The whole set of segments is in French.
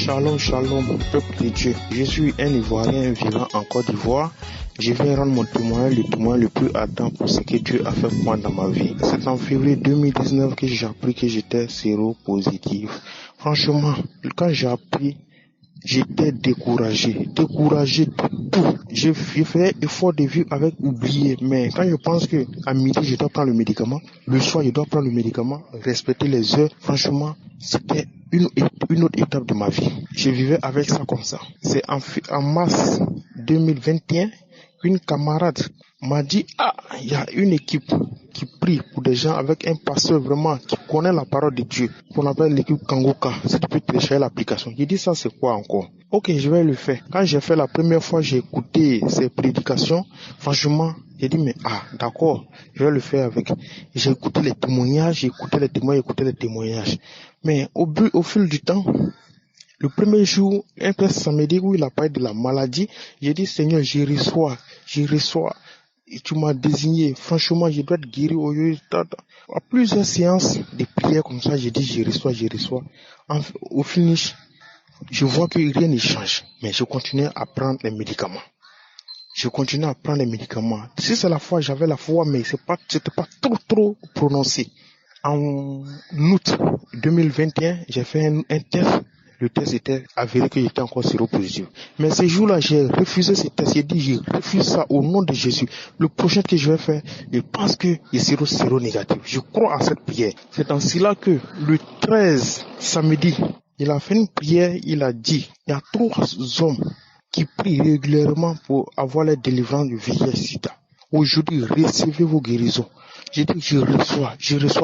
Shalom, shalom, peuple de Dieu. Je suis un Ivoirien vivant en Côte d'Ivoire. Je viens rendre mon témoignage, le témoin le plus ardent pour ce que Dieu a fait pour moi dans ma vie. C'est en février 2019 que j'ai appris que j'étais séropositif. Franchement, quand j'ai appris, j'étais découragé de tout. J'ai fait effort de vivre avec oublier, mais quand je pense que à midi je dois prendre le médicament, le soir je dois prendre le médicament, respecter les heures, franchement, c'était une autre étape de ma vie. Je vivais avec ça comme ça. C'est en mars 2021 qu'une camarade m'a dit, il y a une équipe qui prie pour des gens avec un pasteur vraiment qui connaît la parole de Dieu, qu'on appelle l'équipe Kangoka. Si tu peux télécharger l'application. J'ai dit, ça c'est quoi encore? Ok, je vais le faire. Quand j'ai fait la première fois, j'ai écouté ses prédications. Franchement, j'ai dit, mais d'accord, je vais le faire avec. J'ai écouté les témoignages, Mais au fil du temps, le premier jour, un peu samedi où il a parlé de la maladie, j'ai dit, Seigneur, je reçois. Et tu m'as désigné. Franchement, je dois être guéri aujourd'hui. À plusieurs séances de prière comme ça, j'ai dit, je reçois. Au finish, je vois que rien ne change. Mais je continue à prendre les médicaments. Si c'est la foi, j'avais la foi, mais c'était pas trop prononcé. En août 2021, j'ai fait un test. Le test était avéré que j'étais encore séropositif. Mais ce jour-là, j'ai refusé ce test. J'ai dit, je refuse ça au nom de Jésus. Le prochain que je vais faire, je pense que je serai séronégatif. Je crois en cette prière. C'est ainsi là que le 13 samedi, il a fait une prière, il a dit, il y a 3 hommes qui prient régulièrement pour avoir la délivrance du VIH-Sida. Aujourd'hui, recevez vos guérisons. J'ai dit, je reçois,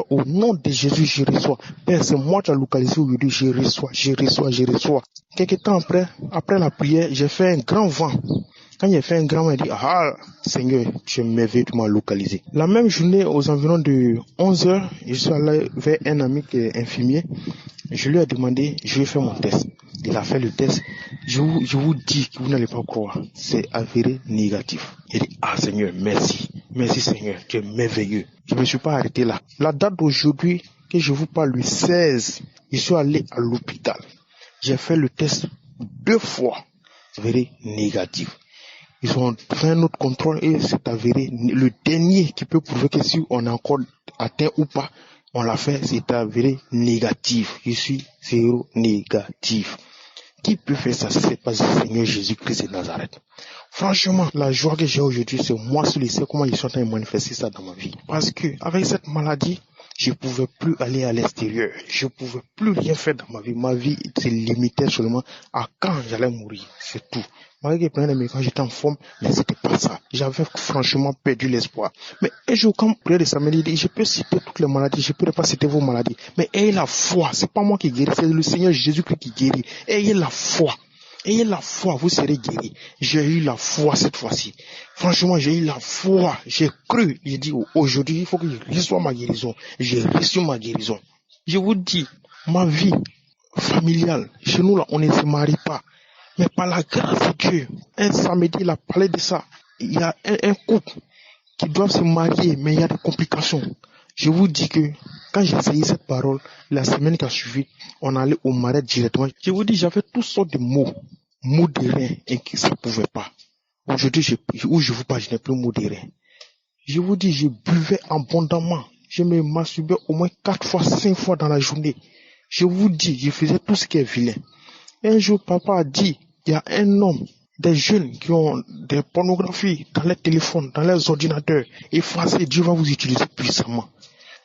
au nom de Jésus, je reçois. Père, c'est moi qui ai localisé aujourd'hui, je reçois. Quelques temps après la prière, j'ai fait un grand vent. Quand j'ai fait un grand vent, il dit, Seigneur, tu es merveilleux, tu m'as localisé. La même journée, aux environs de 11h, je suis allé vers un ami qui est infirmier. Je lui ai demandé, je vais faire mon test. Il a fait le test. Je vous dis que vous n'allez pas croire. C'est avéré négatif. Il dit, Seigneur, merci. Merci Seigneur, tu es merveilleux. Je ne me suis pas arrêté là. La date d'aujourd'hui, que je vous parle, le 16, je suis allé à l'hôpital. J'ai fait le test 2 fois. C'est avéré négatif. Ils ont fait un autre contrôle et c'est avéré. Le dernier qui peut prouver que si on est encore atteint ou pas, on l'a fait, c'est avéré négatif. Je suis séronégatif. Qui peut faire ça si c'est pas le Seigneur Jésus-Christ de Nazareth? Franchement, la joie que j'ai aujourd'hui, c'est moi seul et c'est comment je suis en train de manifester ça dans ma vie. Parce que avec cette maladie, je pouvais plus aller à l'extérieur. Je pouvais plus rien faire dans ma vie. Ma vie se limitait seulement à quand j'allais mourir. C'est tout. Malgré que quand j'étais en forme, mais c'était pas ça. J'avais franchement perdu l'espoir. Mais un jour, quand prière de samedi, je peux citer toutes les maladies, je peux pas citer vos maladies. Mais ayez la foi. C'est pas moi qui guéris, c'est le Seigneur Jésus-Christ qui guérit. Ayez la foi. Ayez la foi, vous serez guéris. J'ai eu la foi cette fois-ci. Franchement, j'ai eu la foi. J'ai cru. J'ai dit, aujourd'hui, il faut que je reçoive ma guérison. J'ai reçu ma guérison. Je vous dis, ma vie familiale, chez nous là, on ne se marie pas. Mais par la grâce de Dieu, un samedi, il a parlé de ça. Il y a un couple qui doit se marier, mais il y a des complications. Je vous dis que quand j'ai essayé cette parole, la semaine qui a suivi, on allait au marais directement. Je vous dis, j'avais toutes sortes de mots de rein, et que ça ne pouvait pas. Aujourd'hui, je vous parle, je n'ai plus mots de rein. Je vous dis, je buvais abondamment. Je me masturbais au moins 4 fois, 5 fois dans la journée. Je vous dis, je faisais tout ce qui est vilain. Un jour, papa a dit, il y a un homme, des jeunes qui ont des pornographies dans les téléphones, dans les ordinateurs, effacez, Dieu va vous utiliser puissamment.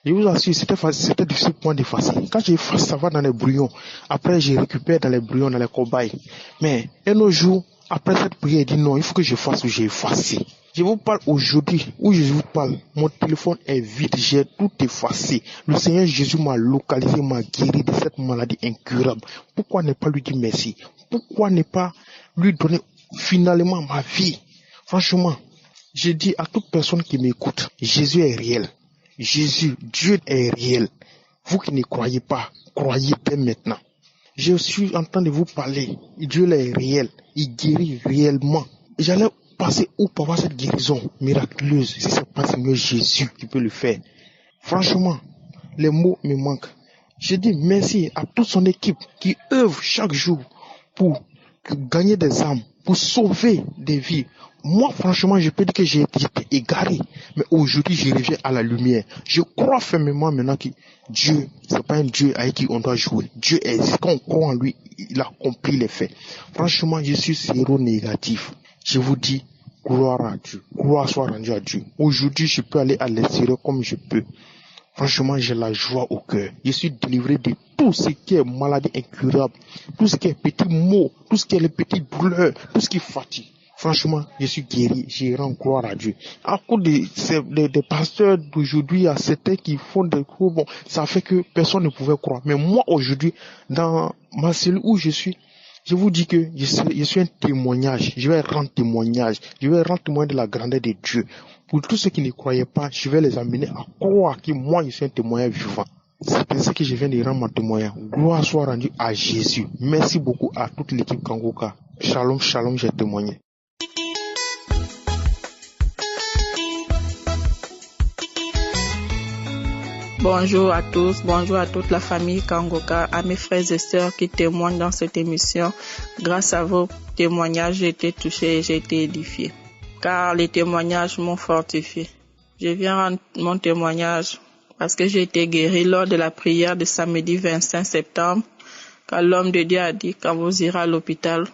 Je vous assure, c'était difficile pour moi d'effacer. Quand j'efface, ça va dans les brouillons. Après, je récupère dans les brouillons, dans les cobayes. Mais un autre jour, après cette prière, il dit non, il faut que j'efface ou j'ai effacé. Je vous parle aujourd'hui, où je vous parle, mon téléphone est vide, j'ai tout effacé. Le Seigneur Jésus m'a localisé, m'a guéri de cette maladie incurable. Pourquoi ne pas lui dire merci? Pourquoi ne pas lui donner finalement ma vie? Franchement, je dis à toute personne qui m'écoute, Jésus est réel. Dieu est réel. Vous qui ne croyez pas, croyez dès maintenant. Je suis en train de vous parler. Dieu est réel. Il guérit réellement. J'allais passer où pour avoir cette guérison miraculeuse si c'est pas Seigneur Jésus qui peut le faire. Franchement, les mots me manquent. Je dis merci à toute son équipe qui œuvre chaque jour pour gagner des âmes, pour sauver des vies. Moi, franchement, je peux dire que j'étais égaré. Mais aujourd'hui, je reviens à la lumière. Je crois fermement maintenant que Dieu, c'est pas un Dieu avec qui on doit jouer. Dieu existe. Quand on croit en lui, il accomplit les faits. Franchement, je suis zéro négatif. Je vous dis, gloire à Dieu. Gloire soit rendue à Dieu. Aujourd'hui, je peux aller à l'extérieur comme je peux. Franchement, j'ai la joie au cœur. Je suis délivré de tout ce qui est maladie incurable, tout ce qui est petits maux, tout ce qui est les petites douleurs, tout ce qui fatigue. Franchement, je suis guéri, je rends gloire à Dieu. À cause des pasteurs d'aujourd'hui, il y a certains qui font des cours, bon, ça fait que personne ne pouvait croire. Mais moi, aujourd'hui, dans ma cellule où je suis, je vous dis que je suis un témoignage. Je vais rendre témoignage. Je vais rendre témoignage de la grandeur de Dieu. Pour tous ceux qui ne croyaient pas, je vais les amener à croire que moi, je suis un témoignage vivant. C'est pour ça que je viens de rendre mon témoignage. Gloire soit rendue à Jésus. Merci beaucoup à toute l'équipe Kangoka. Shalom, shalom, j'ai témoigné. Bonjour à tous, bonjour à toute la famille Kangoka, à mes frères et sœurs qui témoignent dans cette émission. Grâce à vos témoignages, j'ai été touché et j'ai été édifié. Car les témoignages m'ont fortifié. Je viens rendre mon témoignage parce que j'ai été guéri lors de la prière de samedi 25 septembre. Quand l'homme de Dieu a dit, quand vous irez à l'hôpital,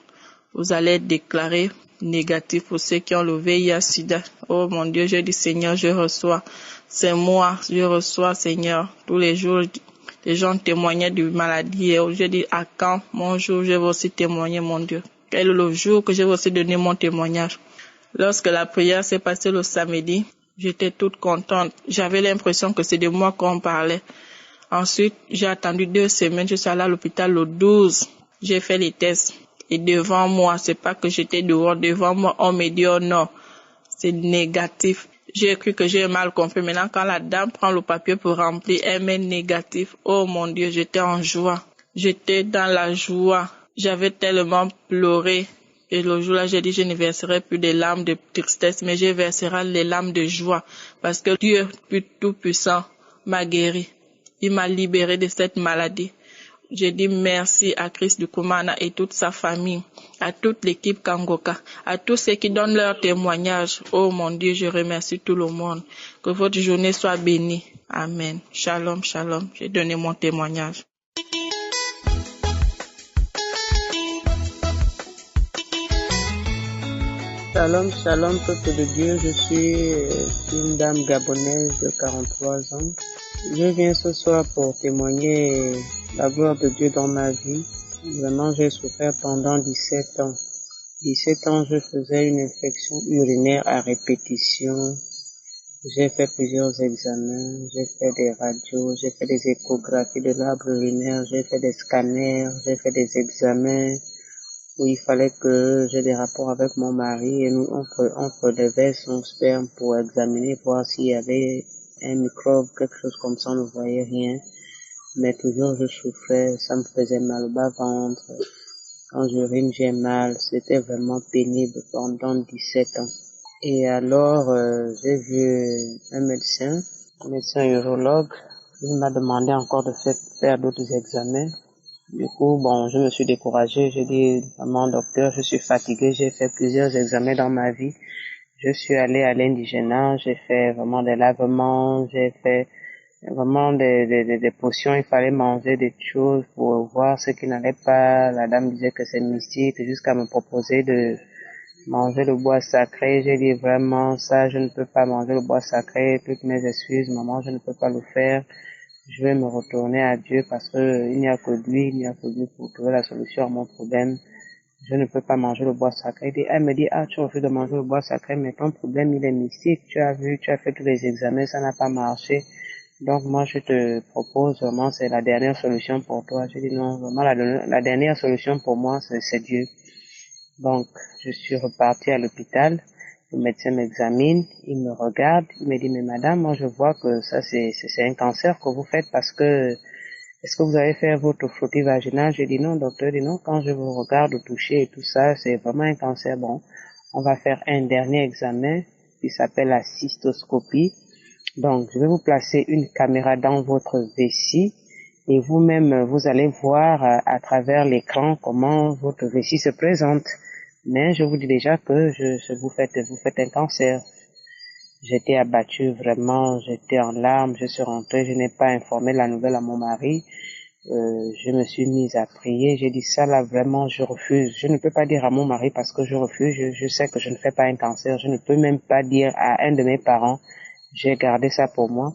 vous allez être déclaré négatif pour ceux qui ont le VIH/SIDA. Oh mon Dieu, je dis Seigneur, je reçois. C'est moi, je reçois Seigneur. Tous les jours, les gens témoignaient de maladie. Et je dis à quand mon jour, je vais aussi témoigner mon Dieu. Quel est le jour que je vais aussi donner mon témoignage? Lorsque la prière s'est passée le samedi, j'étais toute contente. J'avais l'impression que c'est de moi qu'on parlait. Ensuite, j'ai attendu 2 semaines. Je suis allée à l'hôpital le 12. J'ai fait les tests. Et devant moi, c'est pas que j'étais dehors, devant moi, on me dit, oh non, c'est négatif. J'ai cru que j'ai mal compris. Maintenant, quand la dame prend le papier pour remplir, elle met négatif. Oh mon Dieu, j'étais en joie. J'étais dans la joie. J'avais tellement pleuré. Et le jour-là, j'ai dit, je ne verserai plus des larmes de tristesse, mais je verserai les larmes de joie. Parce que Dieu, tout-puissant, m'a guéri. Il m'a libéré de cette maladie. Je dis merci à Christ du Kumana et toute sa famille, à toute l'équipe Kangoka, à tous ceux qui donnent leur témoignage. Oh mon Dieu, je remercie tout le monde. Que votre journée soit bénie. Amen. Shalom, shalom. J'ai donné mon témoignage. Shalom, shalom, peuple de Dieu. Je suis une dame gabonaise de 43 ans. Je viens ce soir pour témoigner la gloire de Dieu dans ma vie. Vraiment, j'ai souffert pendant 17 ans. 17 ans, je faisais une infection urinaire à répétition. J'ai fait plusieurs examens, j'ai fait des radios, j'ai fait des échographies de l'arbre urinaire, j'ai fait des scanners, j'ai fait des examens où il fallait que j'ai des rapports avec mon mari et nous, on prélevait son sperme pour examiner, voir s'il y avait un microbe, quelque chose comme ça, on ne voyait rien. Mais toujours je souffrais, ça me faisait mal au bas-ventre. Quand j'urine, j'ai mal. C'était vraiment pénible pendant 17 ans. Et alors, j'ai vu un médecin urologue. Il m'a demandé encore de faire d'autres examens. Du coup, bon, je me suis découragée. J'ai dit, maman, docteur, je suis fatiguée. J'ai fait plusieurs examens dans ma vie. Je suis allée à l'indigénat. J'ai fait vraiment des lavements. J'ai fait vraiment des potions. Il fallait manger des choses pour voir ce qui n'allait pas. La dame disait que c'est mystique jusqu'à me proposer de manger le bois sacré. J'ai dit vraiment ça, je ne peux pas manger le bois sacré. Toutes mes excuses, maman, je ne peux pas le faire. Je vais me retourner à Dieu parce que il n'y a que lui pour trouver la solution à mon problème. Je ne peux pas manger le bois sacré. Elle me dit, tu refus de manger le bois sacré, mais ton problème, il est mystique. Tu as fait tous les examens, ça n'a pas marché. Donc, moi, je te propose vraiment, c'est la dernière solution pour toi. Je dis non, vraiment, la dernière solution pour moi, c'est Dieu. Donc, je suis reparti à l'hôpital. Le médecin m'examine, il me regarde, il me dit, mais madame, moi je vois que ça c'est un cancer que vous faites parce que, est-ce que vous avez fait votre frottis vaginal? J'ai dit non, docteur, dit non, quand je vous regarde toucher et tout ça, c'est vraiment un cancer. Bon, on va faire un dernier examen qui s'appelle la cystoscopie. Donc, je vais vous placer une caméra dans votre vessie Et vous-même, vous allez voir à travers l'écran comment votre vessie se présente. Mais je vous dis déjà que vous faites un cancer. J'étais abattue vraiment, j'étais en larmes, je suis rentrée, je n'ai pas informé la nouvelle à mon mari. Je me suis mise à prier, j'ai dit ça là vraiment je refuse. Je ne peux pas dire à mon mari parce que je refuse, je sais que je ne fais pas un cancer, je ne peux même pas dire à un de mes parents, j'ai gardé ça pour moi.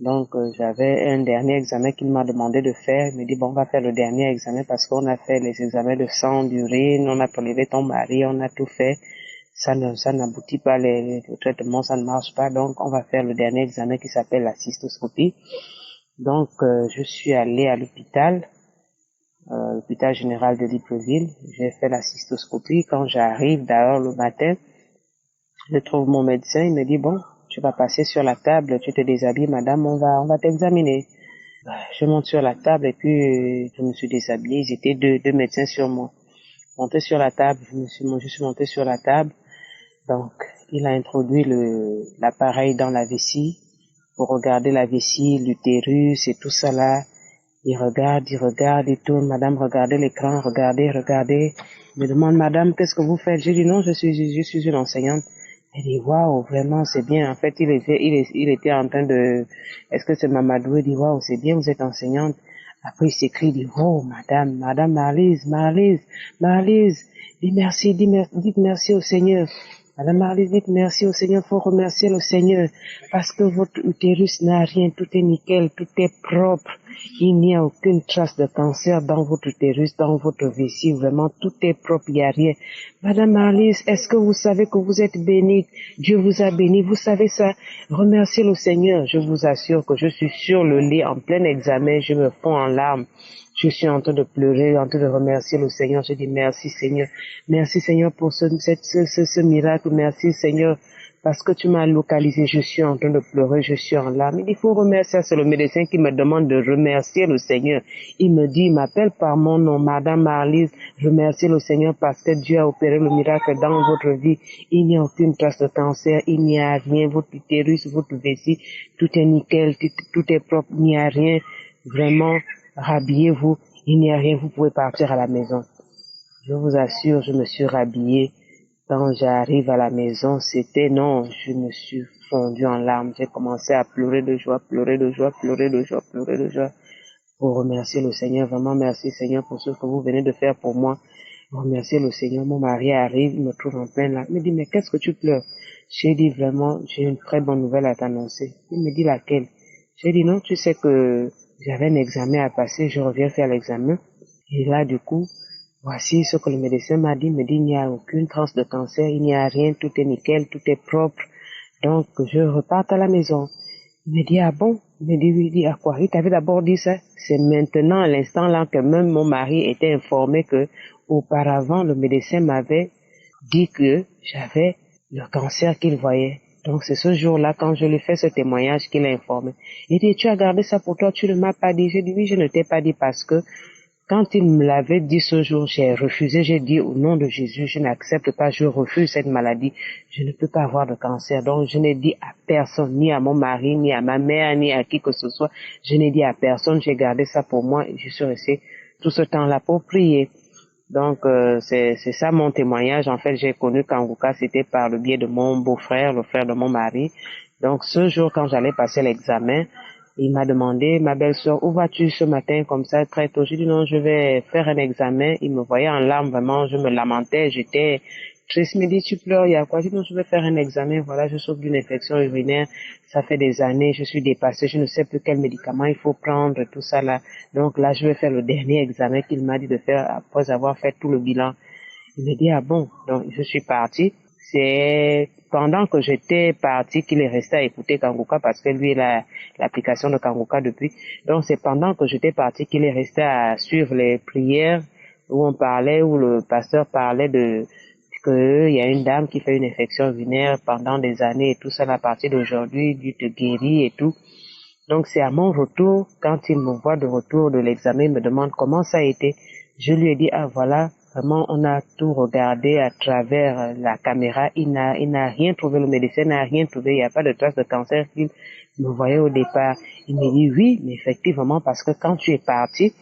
Donc j'avais un dernier examen qu'il m'a demandé de faire, il me dit bon on va faire le dernier examen parce qu'on a fait les examens de sang, d'urine, on a prélevé ton mari, on a tout fait. Ça n'aboutit pas, le traitement, ça ne marche pas, donc on va faire le dernier examen qui s'appelle la cystoscopie. Donc, je suis allée à l'hôpital général de Libreville. J'ai fait la cystoscopie. Quand j'arrive d'ailleurs le matin, je trouve mon médecin. Il me dit, bon, tu vas passer sur la table, tu te déshabilles, madame, on va t'examiner. Je monte sur la table et puis je me suis déshabillée. Ils étaient deux médecins sur moi. Monté sur la table, je suis montée sur la table. Donc, il a introduit l'appareil dans la vessie pour regarder la vessie, l'utérus et tout ça là. Il regarde, il tourne. Madame, regardez l'écran, regardez. Il me demande, madame, qu'est-ce que vous faites? J'ai dit non, je suis une enseignante. Elle dit, waouh, vraiment, c'est bien. En fait, il était en train de, est-ce que c'est Mamadou? Il dit, waouh, c'est bien, vous êtes enseignante. Après, il s'écrie, il dit, oh, madame Marlise, dites merci au Seigneur. Madame Marlise, dites merci au Seigneur, faut remercier le Seigneur, parce que votre utérus n'a rien, tout est nickel, tout est propre. Il n'y a aucune trace de cancer dans votre utérus, dans votre vessie, vraiment, tout est propre, il n'y a rien. Madame Marlise, est-ce que vous savez que vous êtes bénie? Dieu vous a béni, vous savez ça? Remerciez le Seigneur. Je vous assure que je suis sur le lit, en plein examen, je me fonds en larmes. Je suis en train de pleurer, en train de remercier le Seigneur. Je dis merci Seigneur pour ce miracle, merci Seigneur, parce que tu m'as localisé. Je suis en train de pleurer, je suis en larmes. Il faut remercier, c'est le médecin qui me demande de remercier le Seigneur. Il me dit, il m'appelle par mon nom, Madame Marlise, remerciez le Seigneur parce que Dieu a opéré le miracle dans votre vie. Il n'y a aucune trace de cancer, il n'y a rien, votre utérus, votre vessie, tout est nickel, tout est propre, il n'y a rien, vraiment. Rhabillez-vous, il n'y a rien, vous pouvez partir à la maison. Je vous assure, je me suis rhabillée. Quand j'arrive à la maison, je me suis fondue en larmes. J'ai commencé à pleurer de joie, pour remercier le Seigneur. Vraiment, merci Seigneur pour ce que vous venez de faire pour moi. Remercier le Seigneur. Mon mari arrive, il me trouve en pleine larmes. Il me dit, mais qu'est-ce que tu pleures? J'ai dit, vraiment, j'ai une très bonne nouvelle à t'annoncer. Il me dit, laquelle? J'ai dit, non, tu sais que j'avais un examen à passer, je reviens faire l'examen. Et là, du coup, voici ce que le médecin m'a dit. Il me dit, il n'y a aucune trace de cancer, il n'y a rien, tout est nickel, tout est propre. Donc, je repars à la maison. Il me dit, ah bon? Il me dit, oui, il dit, à quoi? Il t'avait d'abord dit ça? C'est maintenant, à l'instant là, que même mon mari était informé que, auparavant, le médecin m'avait dit que j'avais le cancer qu'il voyait. Donc c'est ce jour-là, quand je lui fais ce témoignage, qu'il a informé. Il dit, tu as gardé ça pour toi, tu ne m'as pas dit. J'ai dit, oui, je ne t'ai pas dit parce que quand il me l'avait dit ce jour, j'ai refusé. J'ai dit, au nom de Jésus, je n'accepte pas, je refuse cette maladie. Je ne peux pas avoir de cancer. Donc je n'ai dit à personne, ni à mon mari, ni à ma mère, ni à qui que ce soit. Je n'ai dit à personne, j'ai gardé ça pour moi et je suis restée tout ce temps-là pour prier. Donc, c'est ça mon témoignage. En fait, j'ai connu Kangouka, c'était par le biais de mon beau-frère, le frère de mon mari. Donc, ce jour, quand j'allais passer l'examen, il m'a demandé, ma belle-sœur, où vas-tu ce matin comme ça, très tôt? J'ai dit non, je vais faire un examen. Il me voyait en larmes, vraiment, je me lamentais, j'étais triste. Il me dit, tu pleures, il y a quoi? J'ai dit non, je vais faire un examen. Voilà, je souffre d'une infection urinaire. Ça fait des années, je suis dépassée, je ne sais plus quel médicament il faut prendre, tout ça là. Donc là, je vais faire le dernier examen qu'il m'a dit de faire après avoir fait tout le bilan. Il me dit, ah bon? Donc, je suis partie. C'est pendant que j'étais partie qu'il est resté à écouter Kangouka parce que lui, il a l'application de Kangouka depuis. Donc, c'est pendant que j'étais partie qu'il est resté à suivre les prières où on parlait, où le pasteur parlait de qu'il y a une dame qui fait une infection urinaire pendant des années et tout ça, à partir d'aujourd'hui, Dieu te guérit et tout. Donc, c'est à mon retour, quand il me voit de retour de l'examen, il me demande comment ça a été. Je lui ai dit, ah voilà, vraiment, on a tout regardé à travers la caméra. Il n'a rien trouvé, le médecin n'a rien trouvé, il n'y a pas de trace de cancer qu'il me voyait au départ. Il me dit oui, mais effectivement, parce que quand tu es parti,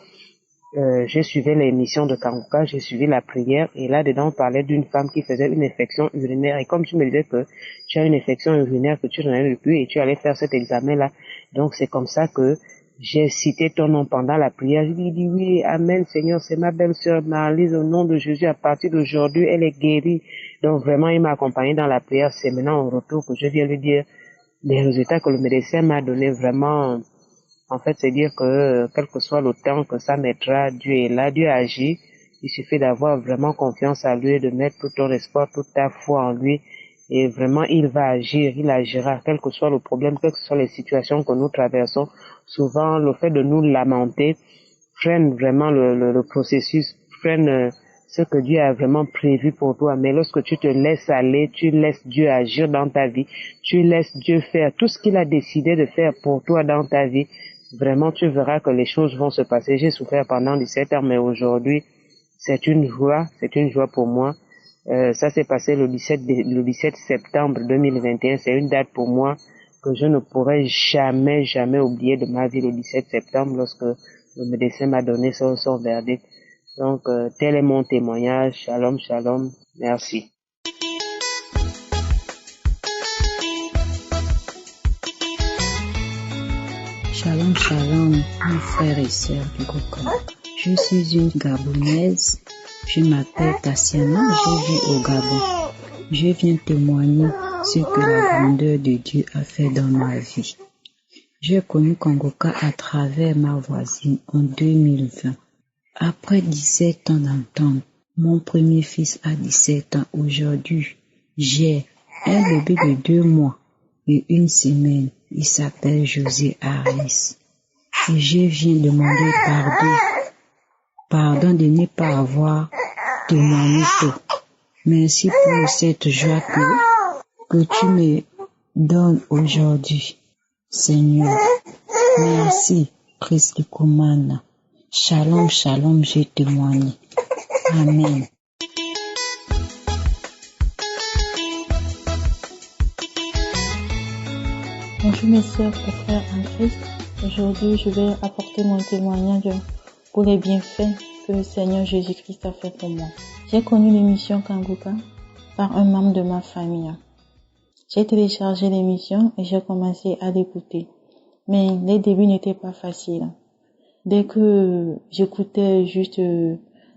je suivais l'émission de Kangoka, j'ai suivi la prière, et là-dedans, on parlait d'une femme qui faisait une infection urinaire, et comme tu me disais que tu as une infection urinaire, que tu n'en as plus, et tu allais faire cet examen-là, donc c'est comme ça que j'ai cité ton nom pendant la prière. Je lui ai dit oui, amen, Seigneur, c'est ma belle-sœur Marlise, au nom de Jésus, à partir d'aujourd'hui, elle est guérie. Donc vraiment, il m'a accompagné dans la prière. C'est maintenant au retour que je viens lui dire les résultats que le médecin m'a donné. Vraiment, en fait, c'est dire que quel que soit le temps que ça mettra, Dieu est là, Dieu agit. Il suffit d'avoir vraiment confiance en lui, de mettre tout ton espoir, toute ta foi en lui. Et vraiment, il va agir, il agira, quel que soit le problème, quelles que soient les situations que nous traversons. Souvent, le fait de nous lamenter freine vraiment le processus, freine ce que Dieu a vraiment prévu pour toi. Mais lorsque tu te laisses aller, tu laisses Dieu agir dans ta vie, tu laisses Dieu faire tout ce qu'il a décidé de faire pour toi dans ta vie, vraiment tu verras que les choses vont se passer. J'ai souffert pendant 17 ans, mais aujourd'hui, c'est une joie pour moi. Ça s'est passé le 17 septembre 2021. C'est une date pour moi que je ne pourrai jamais oublier de ma vie, le 17 septembre, lorsque le médecin m'a donné son verdict. Donc, tel est mon témoignage. Shalom, shalom. Merci. Shalom, shalom, mes frères et sœurs du Coca. Je suis une Gabonaise. Je m'appelle Tassiana, je vis au Gabon. Je viens témoigner ce que la grandeur de Dieu a fait dans ma vie. J'ai connu Kangoka à travers ma voisine en 2020. Après 17 ans d'entente, mon premier fils a 17 ans aujourd'hui. J'ai un bébé de 2 mois et 1 semaine. Il s'appelle José Harris. Et je viens demander pardon de ne pas avoir témoigné tôt. Merci pour cette joie que tu me donnes aujourd'hui. Seigneur, merci, Christ Kumana. Shalom, shalom, je témoigne. Amen. Bonjour mes sœurs et frères en Christ. Aujourd'hui, je vais apporter mon témoignage pour les bienfaits que le Seigneur Jésus-Christ a fait pour moi. J'ai connu l'émission Kangoka par un membre de ma famille. J'ai téléchargé l'émission et j'ai commencé à l'écouter. Mais les débuts n'étaient pas faciles. Dès que j'écoutais juste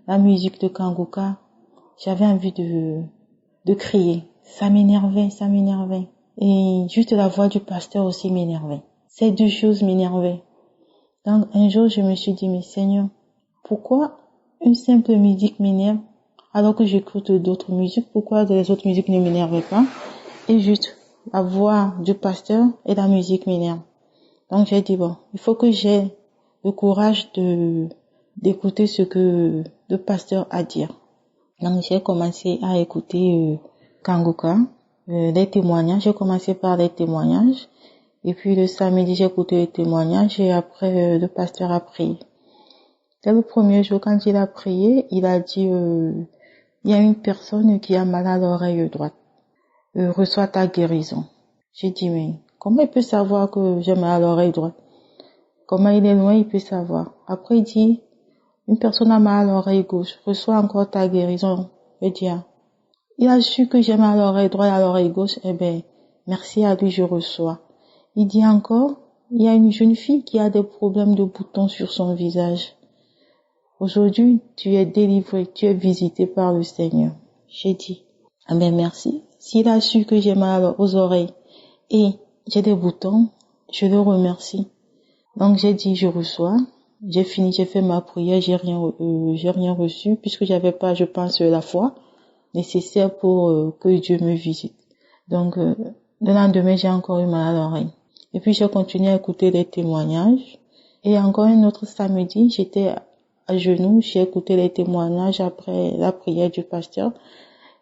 la musique de Kangoka, j'avais envie de crier. Ça m'énervait. Et juste la voix du pasteur aussi m'énervait. Ces deux choses m'énervaient. Donc un jour, je me suis dit, mais Seigneur, pourquoi une simple musique m'énerve alors que j'écoute d'autres musiques? Pourquoi les autres musiques ne m'énervent pas? Et juste la voix du pasteur et la musique m'énervent. Donc j'ai dit, bon, il faut que j'ai le courage d'écouter ce que le pasteur a à dire. Donc j'ai commencé à écouter Kangoka. Les témoignages, j'ai commencé par les témoignages et puis le samedi j'ai écouté les témoignages et après le pasteur a prié. Dès le premier jour quand il a prié, il a dit il y a une personne qui a mal à l'oreille droite, reçois ta guérison. J'ai dit mais comment il peut savoir que j'ai mal à l'oreille droite? Comment il est loin, il peut savoir. Après il dit une personne a mal à l'oreille gauche, reçois encore ta guérison. Je dis il a su que j'ai mal à l'oreille droite et à l'oreille gauche, merci à lui, je reçois. Il dit encore, il y a une jeune fille qui a des problèmes de boutons sur son visage. Aujourd'hui, tu es délivré, tu es visité par le Seigneur. J'ai dit, merci. S'il a su que j'ai mal aux oreilles et j'ai des boutons, je le remercie. Donc j'ai dit, je reçois. J'ai fini, j'ai fait ma prière, j'ai rien reçu puisque j'avais pas, je pense, la foi nécessaire pour que Dieu me visite. Donc, le lendemain, j'ai encore eu mal à l'oreille. Et puis, j'ai continué à écouter les témoignages. Et encore un autre samedi, j'étais à genoux, j'ai écouté les témoignages après la prière du pasteur.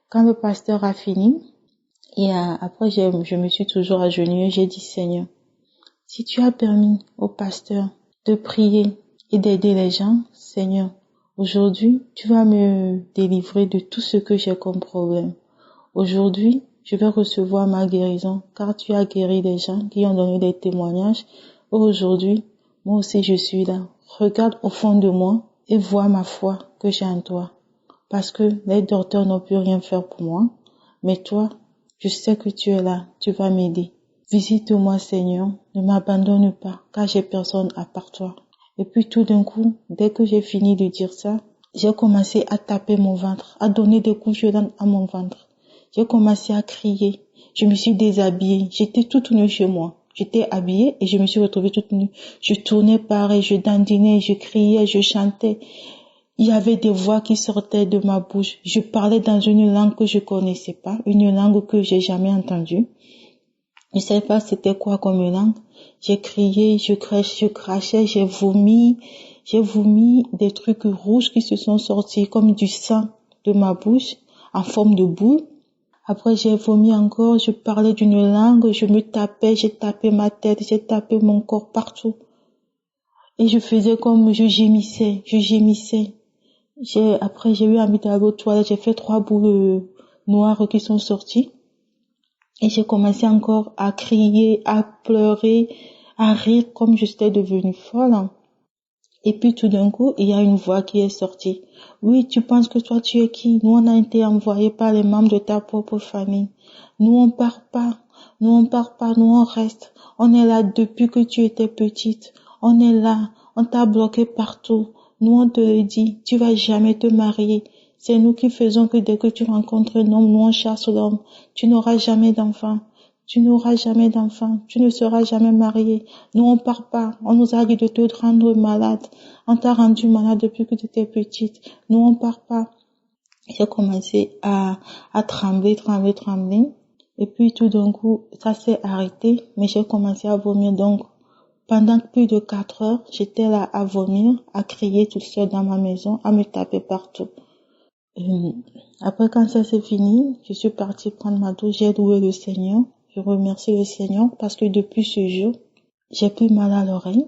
Quand le pasteur a fini, et après, je me suis toujours agenouillée, j'ai dit, Seigneur, si tu as permis au pasteur de prier et d'aider les gens, Seigneur, aujourd'hui, tu vas me délivrer de tout ce que j'ai comme problème. Aujourd'hui, je vais recevoir ma guérison, car tu as guéri des gens qui ont donné des témoignages. Aujourd'hui, moi aussi je suis là. Regarde au fond de moi et vois ma foi que j'ai en toi. Parce que les docteurs n'ont pu rien faire pour moi. Mais toi, je sais que tu es là, tu vas m'aider. Visite-moi Seigneur, ne m'abandonne pas, car j'ai personne à part toi. Et puis tout d'un coup, dès que j'ai fini de dire ça, j'ai commencé à taper mon ventre, à donner des coups violents à mon ventre. J'ai commencé à crier. Je me suis déshabillée. J'étais toute nue chez moi. J'étais habillée et je me suis retrouvée toute nue. Je tournais pareil, je dandinais, je criais, je chantais. Il y avait des voix qui sortaient de ma bouche. Je parlais dans une langue que je connaissais pas, une langue que j'ai jamais entendue. Je sais pas c'était quoi comme langue. J'ai crié, je crachais, j'ai vomi des trucs rouges qui se sont sortis comme du sang de ma bouche en forme de boule. Après j'ai vomi encore, je parlais d'une langue, je me tapais, j'ai tapé ma tête, j'ai tapé mon corps partout. Et je faisais comme je gémissais. Après j'ai eu envie d'aller aux toilettes, j'ai fait 3 boules noires qui sont sorties. Et j'ai commencé encore à crier, à pleurer, à rire comme j'étais devenue folle. Et puis tout d'un coup, il y a une voix qui est sortie. Oui, tu penses que toi tu es qui? Nous on a été envoyés par les membres de ta propre famille. Nous on part pas, nous on reste. On est là depuis que tu étais petite. On est là, on t'a bloqué partout. Nous on te le dit, tu vas jamais te marier. C'est nous qui faisons que dès que tu rencontres un homme, nous on chasse l'homme. Tu n'auras jamais d'enfant. Tu ne seras jamais marié. Nous, on part pas. On nous a dit de te rendre malade. On t'a rendu malade depuis que tu étais petite. Nous, on part pas. J'ai commencé à trembler. Et puis, tout d'un coup, ça s'est arrêté, mais j'ai commencé à vomir. Donc, pendant plus de 4 heures, j'étais là à vomir, à crier toute seule dans ma maison, à me taper partout. Après, quand ça s'est fini, je suis partie prendre ma douche, j'ai loué le Seigneur. Je remercie le Seigneur parce que depuis ce jour, j'ai plus mal à l'oreille.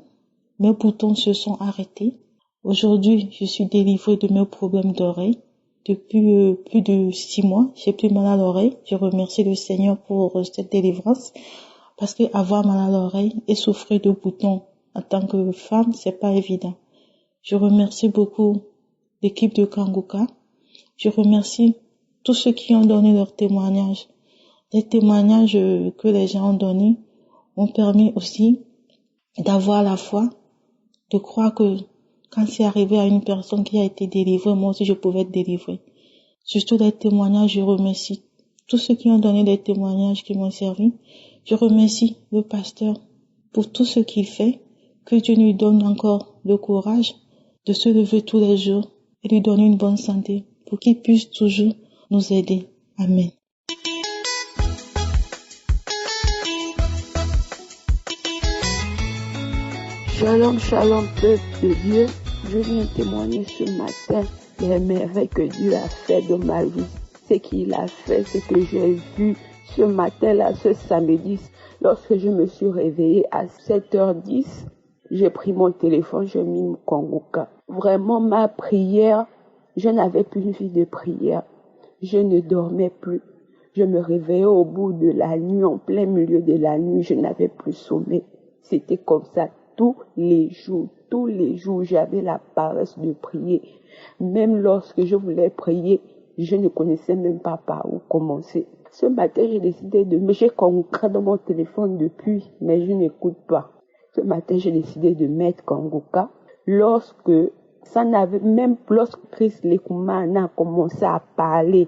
Mes boutons se sont arrêtés. Aujourd'hui, je suis délivrée de mes problèmes d'oreille. Depuis plus de 6 mois, j'ai plus mal à l'oreille. Je remercie le Seigneur pour cette délivrance parce que avoir mal à l'oreille et souffrir de boutons en tant que femme, c'est pas évident. Je remercie beaucoup l'équipe de Kangoka. Je remercie tous ceux qui ont donné leur témoignage. Les témoignages que les gens ont donnés ont permis aussi d'avoir la foi, de croire que quand c'est arrivé à une personne qui a été délivrée, moi aussi je pouvais être délivrée. Surtout les témoignages, je remercie tous ceux qui ont donné des témoignages qui m'ont servi. Je remercie le pasteur pour tout ce qu'il fait, que Dieu lui donne encore le courage de se lever tous les jours et lui donner une bonne santé pour qu'il puisse toujours nous aider. Amen. Shalom, peuple de Dieu. Je viens témoigner ce matin les merveilles que Dieu a fait de ma vie. Ce qu'il a fait, ce que j'ai vu ce matin-là, ce samedi, lorsque je me suis réveillée à 7h10, j'ai pris mon téléphone, j'ai mis mon Kangoka. Vraiment, ma prière, je n'avais plus une vie de prière. Je ne dormais plus. Je me réveillais au bout de la nuit, en plein milieu de la nuit, je n'avais plus sommeil. C'était comme ça. Tous les jours, j'avais la paresse de prier. Même lorsque je voulais prier, je ne connaissais même pas par où commencer. Ce matin, j'ai décidé j'ai Kangoka dans mon téléphone depuis, mais je n'écoute pas. Ce matin, j'ai décidé de mettre Kangoka. Lorsque Christ Lekoumane a commencé à parler,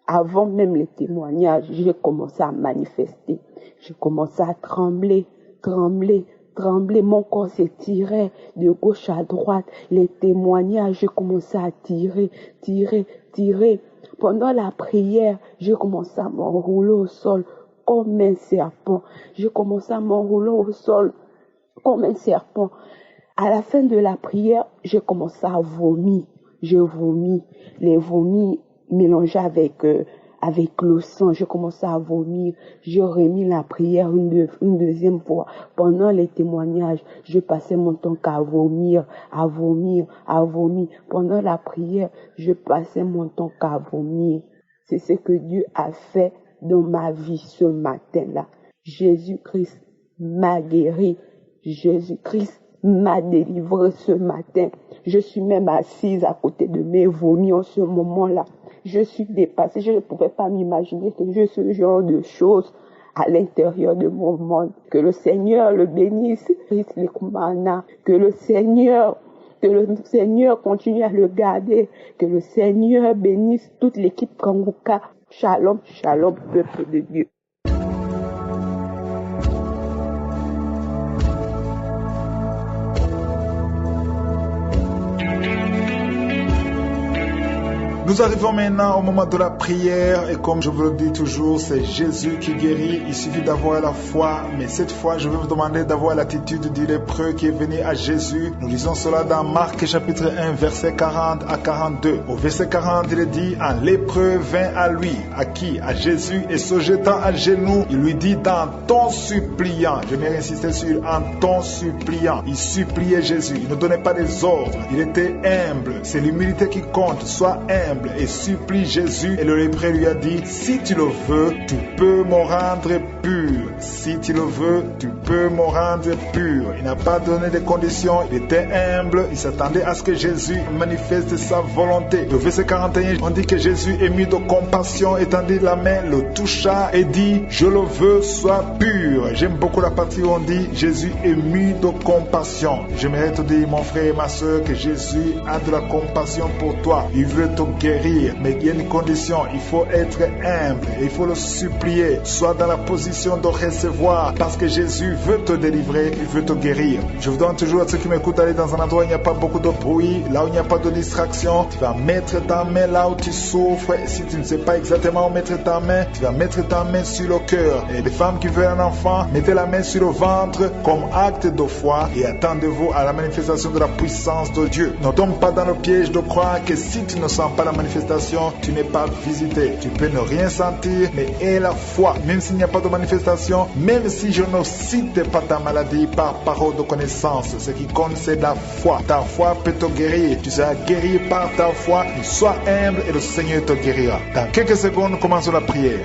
avant même les témoignages, j'ai commencé à manifester. J'ai commencé à trembler. Mon corps s'étirait de gauche à droite. Les témoignages, j'ai commencé à tirer. Pendant la prière, j'ai commencé à m'enrouler au sol comme un serpent. À la fin de la prière, j'ai commencé à vomir. J'ai vomi. Les vomis mélangés avec le sang. J'ai commencé à vomir. J'ai remis la prière une deuxième fois. Pendant les témoignages, je passais mon temps qu'à vomir. Pendant la prière, je passais mon temps qu'à vomir. C'est ce que Dieu a fait dans ma vie ce matin-là. Jésus-Christ m'a guéri. Jésus-Christ m'a délivré ce matin. Je suis même assise à côté de mes vomis en ce moment-là. Je suis dépassée. Je ne pouvais pas m'imaginer que j'ai ce genre de choses à l'intérieur de mon monde. Que le Seigneur le bénisse. Que le Seigneur continue à le garder. Que le Seigneur bénisse toute l'équipe Kanguka. Shalom, shalom, peuple de Dieu. Nous arrivons maintenant au moment de la prière et comme je vous le dis toujours, c'est Jésus qui guérit. Il suffit d'avoir la foi, mais cette fois, je vais vous demander d'avoir l'attitude du lépreux qui est venu à Jésus. Nous lisons cela dans Marc chapitre 1, verset 40 à 42. Au verset 40, il est dit, un lépreux vint à lui, à qui? À Jésus, et se jetant à genoux, il lui dit d'un ton suppliant, je vais insister sur un ton suppliant, il suppliait Jésus, il ne donnait pas des ordres, il était humble, c'est l'humilité qui compte, sois humble et supplie Jésus. Et le lépreux lui a dit, si tu le veux, tu peux me rendre pur. Si tu le veux, tu peux me rendre pur. Il n'a pas donné de conditions, il était humble, il s'attendait à ce que Jésus manifeste sa volonté. Au verset 41, on dit que Jésus ému de compassion, étendit la main, le toucha et dit, je le veux, sois pur. J'aime beaucoup la partie où on dit, Jésus ému de compassion. J'aimerais te dire, mon frère et ma soeur, que Jésus a de la compassion pour toi. Il veut te guérir, mais il y a une condition, il faut être humble, il faut le supplier, sois dans la position de recevoir, parce que Jésus veut te délivrer, il veut te guérir. Je vous donne toujours à ceux qui m'écoutent, aller dans un endroit où il n'y a pas beaucoup de bruit, là où il n'y a pas de distraction, tu vas mettre ta main là où tu souffres, et si tu ne sais pas exactement où mettre ta main, tu vas mettre ta main sur le cœur. Et les femmes qui veulent un enfant, mettez la main sur le ventre comme acte de foi et attendez-vous à la manifestation de la puissance de Dieu. Ne tombe pas dans le piège de croire que si tu ne sens pas la manifestation, tu n'es pas visité. Tu peux ne rien sentir, mais aie la foi. Même s'il n'y a pas de manifestation, même si je ne cite pas ta maladie par parole de connaissance, ce qui compte c'est la foi. Ta foi peut te guérir. Tu seras guéri par ta foi. Sois humble et le Seigneur te guérira. Dans quelques secondes, commençons la prière.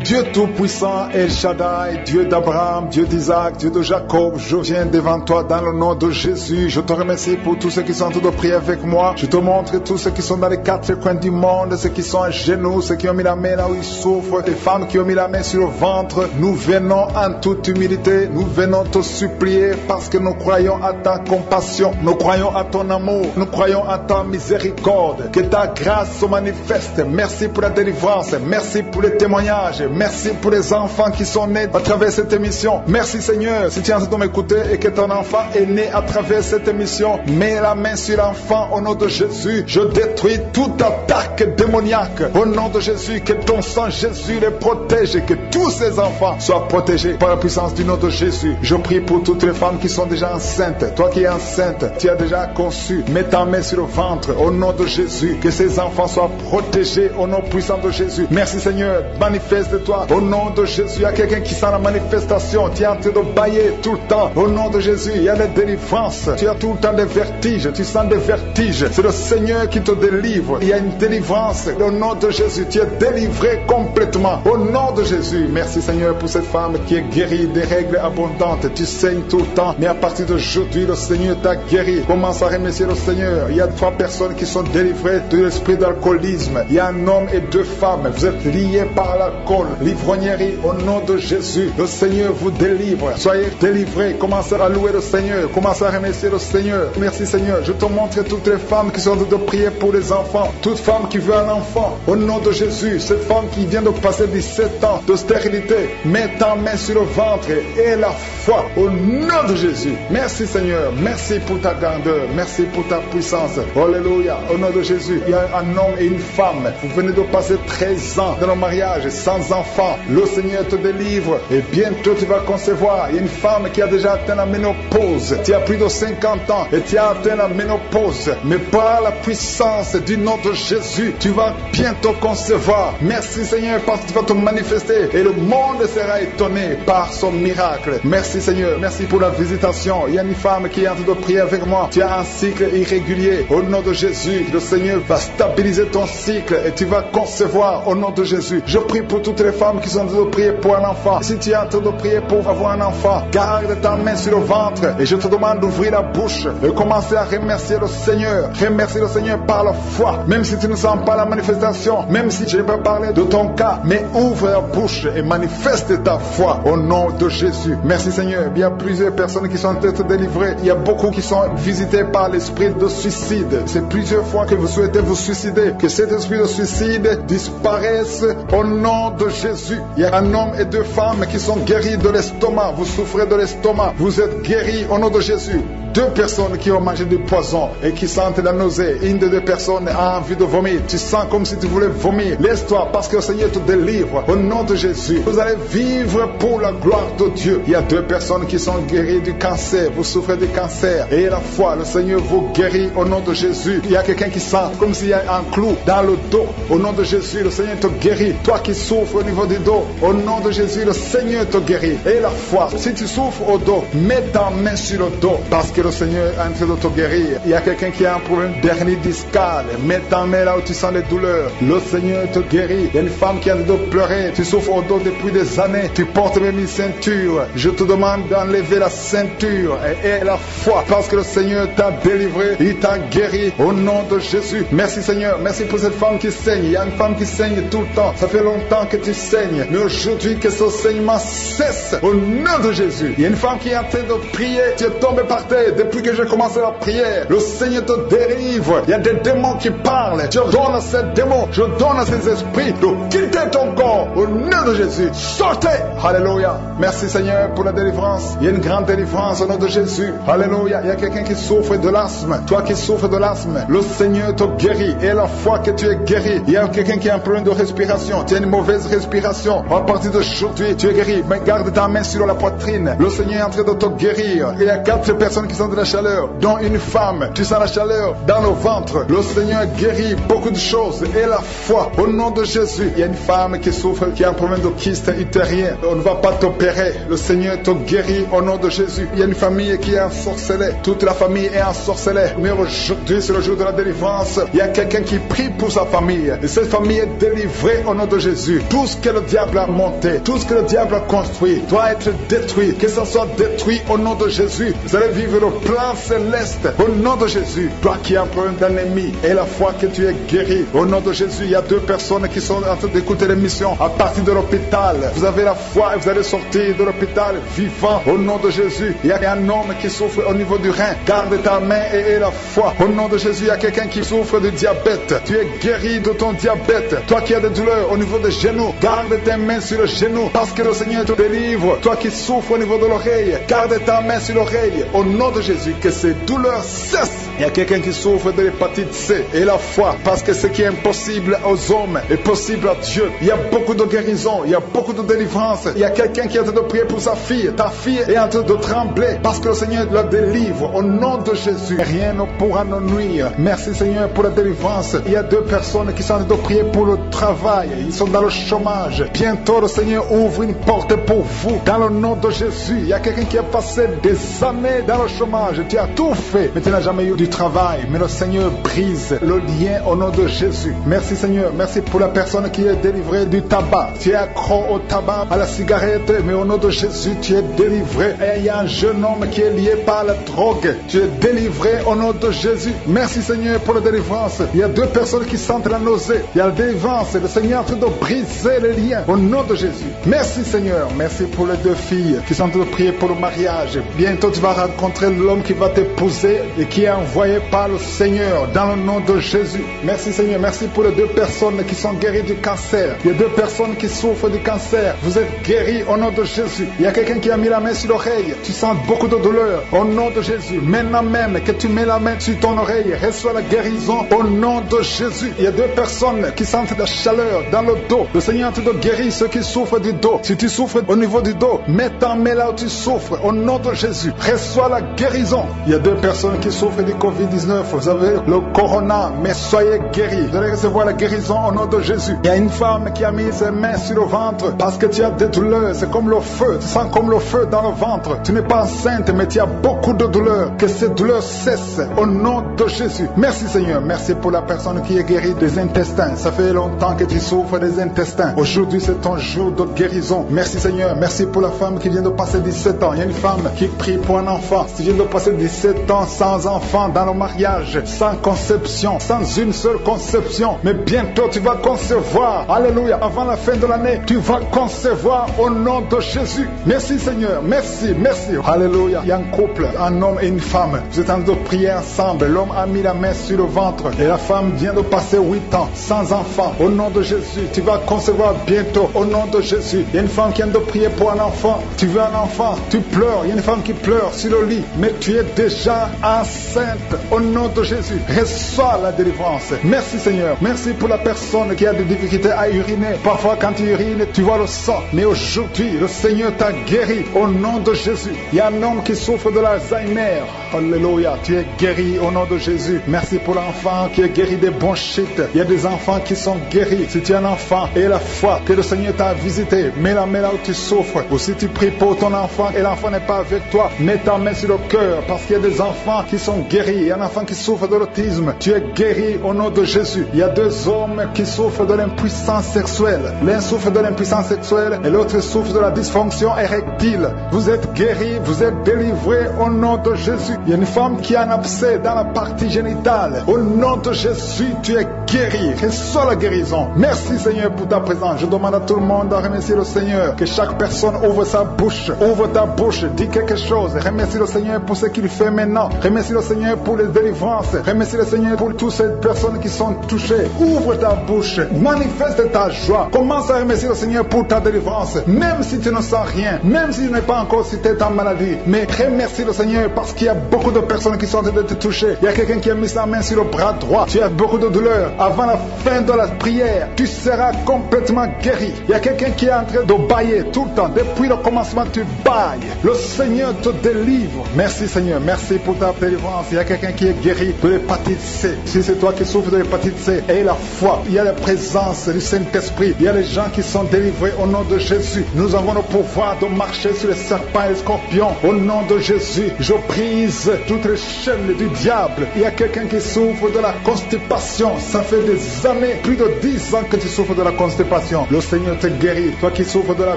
Dieu Tout-Puissant, El Shaddai, Dieu d'Abraham, Dieu d'Isaac, Dieu de Jacob, je viens devant toi dans le nom de Jésus. Je te remercie pour tous ceux qui sont en train de prier avec moi. Je te montre tous ceux qui sont dans les quatre coins du monde, ceux qui sont à genoux, ceux qui ont mis la main là où ils souffrent, les femmes qui ont mis la main sur le ventre. Nous venons en toute humilité, nous venons te supplier parce que nous croyons à ta compassion, nous croyons à ton amour, nous croyons à ta miséricorde, que ta grâce se manifeste. Merci pour la délivrance, merci pour les témoignages. Merci pour les enfants qui sont nés à travers cette émission. Merci Seigneur, si tu es en train de m'écouter et que ton enfant est né à travers cette émission, mets la main sur l'enfant au nom de Jésus. Je détruis toute attaque démoniaque. Au nom de Jésus, que ton sang Jésus les protège et que tous ces enfants soient protégés par la puissance du nom de Jésus. Je prie pour toutes les femmes qui sont déjà enceintes. Toi qui es enceinte, tu as déjà conçu. Mets ta main sur le ventre au nom de Jésus. Que ces enfants soient protégés au nom puissant de Jésus. Merci Seigneur, manifeste toi. Au nom de Jésus, il y a quelqu'un qui sent la manifestation. Tu es en train de bailler tout le temps. Au nom de Jésus, il y a la délivrance. Tu as tout le temps des vertiges. Tu sens des vertiges. C'est le Seigneur qui te délivre. Il y a une délivrance. Au nom de Jésus, tu es délivré complètement. Au nom de Jésus, merci Seigneur pour cette femme qui est guérie des règles abondantes. Tu saignes tout le temps. Mais à partir d'aujourd'hui, le Seigneur t'a guéri. Commence à remercier le Seigneur. Il y a 3 personnes qui sont délivrées de l'esprit d'alcoolisme. Il y a un homme et 2 femmes. Vous êtes liés par l'alcool. L'ivrognerie, au nom de Jésus, le Seigneur vous délivre. Soyez délivrés. Commencez à louer le Seigneur. Commencez à remercier le Seigneur. Merci Seigneur. Je te montre toutes les femmes qui sont en train de prier pour les enfants. Toute femme qui veut un enfant, au nom de Jésus. Cette femme qui vient de passer 17 ans de stérilité, mets ta main sur le ventre et la foi au nom de Jésus. Merci Seigneur. Merci pour ta grandeur. Merci pour ta puissance. Alléluia. Au nom de Jésus, il y a un homme et une femme. Vous venez de passer 13 ans dans le mariage sans enfant. enfant. Le Seigneur te délivre et bientôt tu vas concevoir. Il y a une femme qui a déjà atteint la ménopause. Tu as plus de 50 ans et tu as atteint la ménopause. Mais par la puissance du nom de Jésus, tu vas bientôt concevoir. Merci Seigneur parce que tu vas te manifester et le monde sera étonné par son miracle. Merci Seigneur, merci pour la visitation. Il y a une femme qui est en train de prier avec moi. Tu as un cycle irrégulier. Au nom de Jésus, le Seigneur va stabiliser ton cycle et tu vas concevoir au nom de Jésus. Je prie pour toutes les femmes qui sont en train de prier pour un enfant. Si tu es en train de prier pour avoir un enfant, garde ta main sur le ventre et je te demande d'ouvrir la bouche et commencer à remercier le Seigneur. Remercier le Seigneur par la foi. Même si tu ne sens pas la manifestation, même si je n'ai pas parlé de ton cas, mais ouvre la bouche et manifeste ta foi au nom de Jésus. Merci Seigneur. Il y a plusieurs personnes qui sont en train de délivrer. Il y a beaucoup qui sont visités par l'esprit de suicide. C'est plusieurs fois que vous souhaitez vous suicider. Que cet esprit de suicide disparaisse au nom de Jésus. Il y a un homme et 2 femmes qui sont guéris de l'estomac. Vous souffrez de l'estomac. Vous êtes guéris au nom de Jésus. 2 personnes qui ont mangé du poison et qui sentent la nausée. Une des 2 personnes a envie de vomir. Tu sens comme si tu voulais vomir. Laisse-toi parce que le Seigneur te délivre au nom de Jésus. Vous allez vivre pour la gloire de Dieu. Il y a 2 personnes qui sont guéries du cancer. Vous souffrez du cancer. Et la foi, le Seigneur vous guérit au nom de Jésus. Il y a quelqu'un qui sent comme s'il y a un clou dans le dos. Au nom de Jésus, le Seigneur te guérit. Toi qui souffres au niveau du dos, au nom de Jésus, le Seigneur te guérit. Et la foi, si tu souffres au dos, mets ta main sur le dos parce que le Seigneur est en train de te guérir. Il y a quelqu'un qui a un problème d'hernie discale. Mets ta main là où tu sens les douleurs. Le Seigneur te guérit. Il y a une femme qui a le dos pleurer. Tu souffres au dos depuis des années. Tu portes même une ceinture. Je te demande d'enlever la ceinture et la foi parce que le Seigneur t'a délivré. Il t'a guéri au nom de Jésus. Merci Seigneur. Merci pour cette femme qui saigne. Il y a une femme qui saigne tout le temps. Ça fait longtemps que tu saignes. Mais aujourd'hui que ce saignement cesse au nom de Jésus. Il y a une femme qui est en train de prier. Tu es tombé par terre depuis que j'ai commencé la prière. Le Seigneur te délivre. Il y a des démons qui parlent. Je donne à ces démons, je donne à ces esprits de quitter ton corps au nom de Jésus. Sortez. Alléluia. Merci Seigneur pour la délivrance. Il y a une grande délivrance au nom de Jésus. Alléluia. Il y a quelqu'un qui souffre de l'asthme. Toi qui souffres de l'asthme, le Seigneur te guérit. Et la foi que tu es guéri. Il y a quelqu'un qui a un problème de respiration. Tu as une mauvaise respiration. À partir d'aujourd'hui, tu es guéri. Mais garde ta main sur la poitrine. Le Seigneur est en train de te guérir. Il y a 4 personnes qui sont de la chaleur, dont une femme. Tu sens la chaleur dans le ventre. Le Seigneur guérit beaucoup de choses. Et la foi, au nom de Jésus. Il y a une femme qui souffre, qui a un problème de kyste utérien. On ne va pas t'opérer. Le Seigneur te guérit au nom de Jésus. Il y a une famille qui est ensorcelée. Toute la famille est ensorcelée. Mais aujourd'hui, c'est le jour de la délivrance. Il y a quelqu'un qui prie pour sa famille. Et cette famille est délivrée au nom de Jésus. Tout ce que le diable a monté, tout ce que le diable a construit, doit être détruit. Que ça soit détruit au nom de Jésus. Vous allez vivre le plan céleste au nom de Jésus. Toi qui as un problème d'ennemi et la foi que tu es guéri au nom de Jésus. Il y a 2 personnes qui sont en train d'écouter l'émission à partir de l'hôpital. Vous avez la foi et vous allez sortir de l'hôpital vivant au nom de Jésus. Il y a un homme qui souffre au niveau du rein. Garde ta main et la foi au nom de Jésus. Il y a quelqu'un qui souffre de diabète. Tu es guéri de ton diabète. Toi qui as des douleurs au niveau des genoux, garde tes mains sur le genou parce que le Seigneur te délivre. Toi qui souffres au niveau de l'oreille, garde ta main sur l'oreille au nom de Jésus. Que ces douleurs cessent. Il y a quelqu'un qui souffre de l'hépatite C et la foi parce que ce qui est impossible aux hommes est possible à Dieu. Il y a beaucoup de guérison, il y a beaucoup de délivrance. Il y a quelqu'un qui est en train de prier pour sa fille. Ta fille est en train de trembler parce que le Seigneur la délivre au nom de Jésus. Rien ne pourra nous nuire. Merci Seigneur pour la délivrance. Il y a 2 personnes qui sont en train de prier pour le travail. Ils sont dans le chômage. Bientôt le Seigneur ouvre une porte pour vous dans le nom de Jésus. Il y a quelqu'un qui a passé des années dans le chômage. Tu as tout fait mais tu n'as jamais eu du travail. Mais le Seigneur brise le lien au nom de Jésus. Merci Seigneur. Merci pour la personne qui est délivrée du tabac. Tu es accro au tabac, à la cigarette, mais au nom de Jésus tu es délivré. Et il y a un jeune homme qui est lié par la drogue. Tu es délivré au nom de Jésus. Merci Seigneur pour la délivrance. Il y a 2 personnes qui sentent la nausée. Il y a la délivrance. Le Seigneur est en train de briser les liens au nom de Jésus. Merci Seigneur. Merci pour les 2 filles qui sont en train de prier pour le mariage. Bientôt tu vas rencontrer l'homme qui va t'épouser et qui est envoyé par le Seigneur dans le nom de Jésus. Merci Seigneur, merci pour les 2 personnes qui sont guéries du cancer. Il y a 2 personnes qui souffrent du cancer. Vous êtes guéris au nom de Jésus. Il y a quelqu'un qui a mis la main sur l'oreille. Tu sens beaucoup de douleur au nom de Jésus. Maintenant même que tu mets la main sur ton oreille, reçois la guérison au nom de Jésus. Il y a 2 personnes qui sentent la chaleur dans le dos. Le Seigneur te guérit ceux qui souffrent du dos. Si tu souffres au niveau du dos, mets ta main là où tu souffres au nom de Jésus. Reçois la guérison. Il y a 2 personnes qui souffrent du Covid-19. Vous avez le corona, mais soyez guéris. Vous allez recevoir la guérison au nom de Jésus. Il y a une femme qui a mis ses mains sur le ventre parce que tu as des douleurs. C'est comme le feu. Tu sens comme le feu dans le ventre. Tu n'es pas enceinte, mais tu as beaucoup de douleurs. Que ces douleurs cessent au nom de Jésus. Merci Seigneur. Merci pour la personne qui est guérie des intestins. Ça fait longtemps que tu souffres des intestins. Aujourd'hui, c'est ton jour de guérison. Merci Seigneur. Merci pour la femme qui vient de passer 17 ans. Il y a une femme qui prie pour un enfant. Tu viens de passer 17 ans sans enfant dans le mariage, sans conception, sans une seule conception. Mais bientôt, tu vas concevoir. Alléluia. Avant la fin de l'année, tu vas concevoir au nom de Jésus. Merci Seigneur. Merci, merci. Alléluia. Il y a un couple, un homme et une femme. Vous êtes en train de prier ensemble. L'homme a mis la main sur le ventre et la femme vient de passer 8 ans sans enfant. Au nom de Jésus, tu vas concevoir bientôt. Au nom de Jésus. Il y a une femme qui vient de prier pour un enfant. Tu veux un enfant, tu pleures. Il y a une femme qui pleure sur le lit, mais tu es déjà enceinte. Au nom de Jésus, reçois la délivrance. Merci Seigneur. Merci pour la personne qui a des difficultés à uriner. Parfois quand tu urines, tu vois le sang. Mais aujourd'hui, le Seigneur t'a guéri au nom de Jésus. Il y a un homme qui souffre de l'Alzheimer. Alléluia. Tu es guéri au nom de Jésus. Merci pour l'enfant qui est guéri des bronchites. Il y a des enfants qui sont guéris. Si tu es un enfant et la foi que le Seigneur t'a visité, mets la main là où tu souffres. Ou si tu pries pour ton enfant et l'enfant n'est pas avec toi, mets ta main sur le cœur parce qu'il y a des enfants qui sont guéris. Il y a un enfant qui souffre de l'autisme. Tu es guéri au nom de Jésus. Il y a 2 hommes qui souffrent de l'impuissance sexuelle. L'un souffre de l'impuissance sexuelle et l'autre souffre de la dysfonction érectile. Vous êtes guéris, vous êtes délivrés au nom de Jésus. Il y a une femme qui a un abcès dans la partie génitale. Au nom de Jésus, tu es guéri. Reçois la guérison. Merci Seigneur pour ta présence. Je demande à tout le monde de remercier le Seigneur. Que chaque personne ouvre sa bouche. Ouvre ta bouche. Dis quelque chose. Remercie le Seigneur pour ce qu'il fait maintenant. Remercie le Seigneur pour les délivrances. Remercie le Seigneur pour toutes ces personnes qui sont touchées. Ouvre ta bouche. Manifeste ta joie. Commence à remercier le Seigneur pour ta délivrance. Même si tu ne sens rien. Même si tu n'es pas encore cité ta maladie. Mais remercie le Seigneur parce qu'il y a beaucoup de personnes qui sont en train de te toucher. Il y a quelqu'un qui a mis sa main sur le bras droit. Tu as beaucoup de douleur. Avant la fin de la prière, tu seras complètement guéri. Il y a quelqu'un qui est en train de bailler tout le temps. Depuis le commencement, tu bailles. Le Seigneur te délivre. Merci Seigneur. Merci pour ta délivrance. Il y a quelqu'un qui est guéri de l'hépatite C. Si c'est toi qui souffres de l'hépatite C, aie la foi. Il y a la présence du Saint-Esprit. Il y a les gens qui sont délivrés au nom de Jésus. Nous avons le pouvoir de marcher sur les serpents et les scorpions. Au nom de Jésus, je brise toutes les chaînes du diable. Il y a quelqu'un qui souffre de la constipation. Ça fait des années, plus de 10 ans que tu souffres de la constipation. Le Seigneur te guérit. Toi qui souffres de la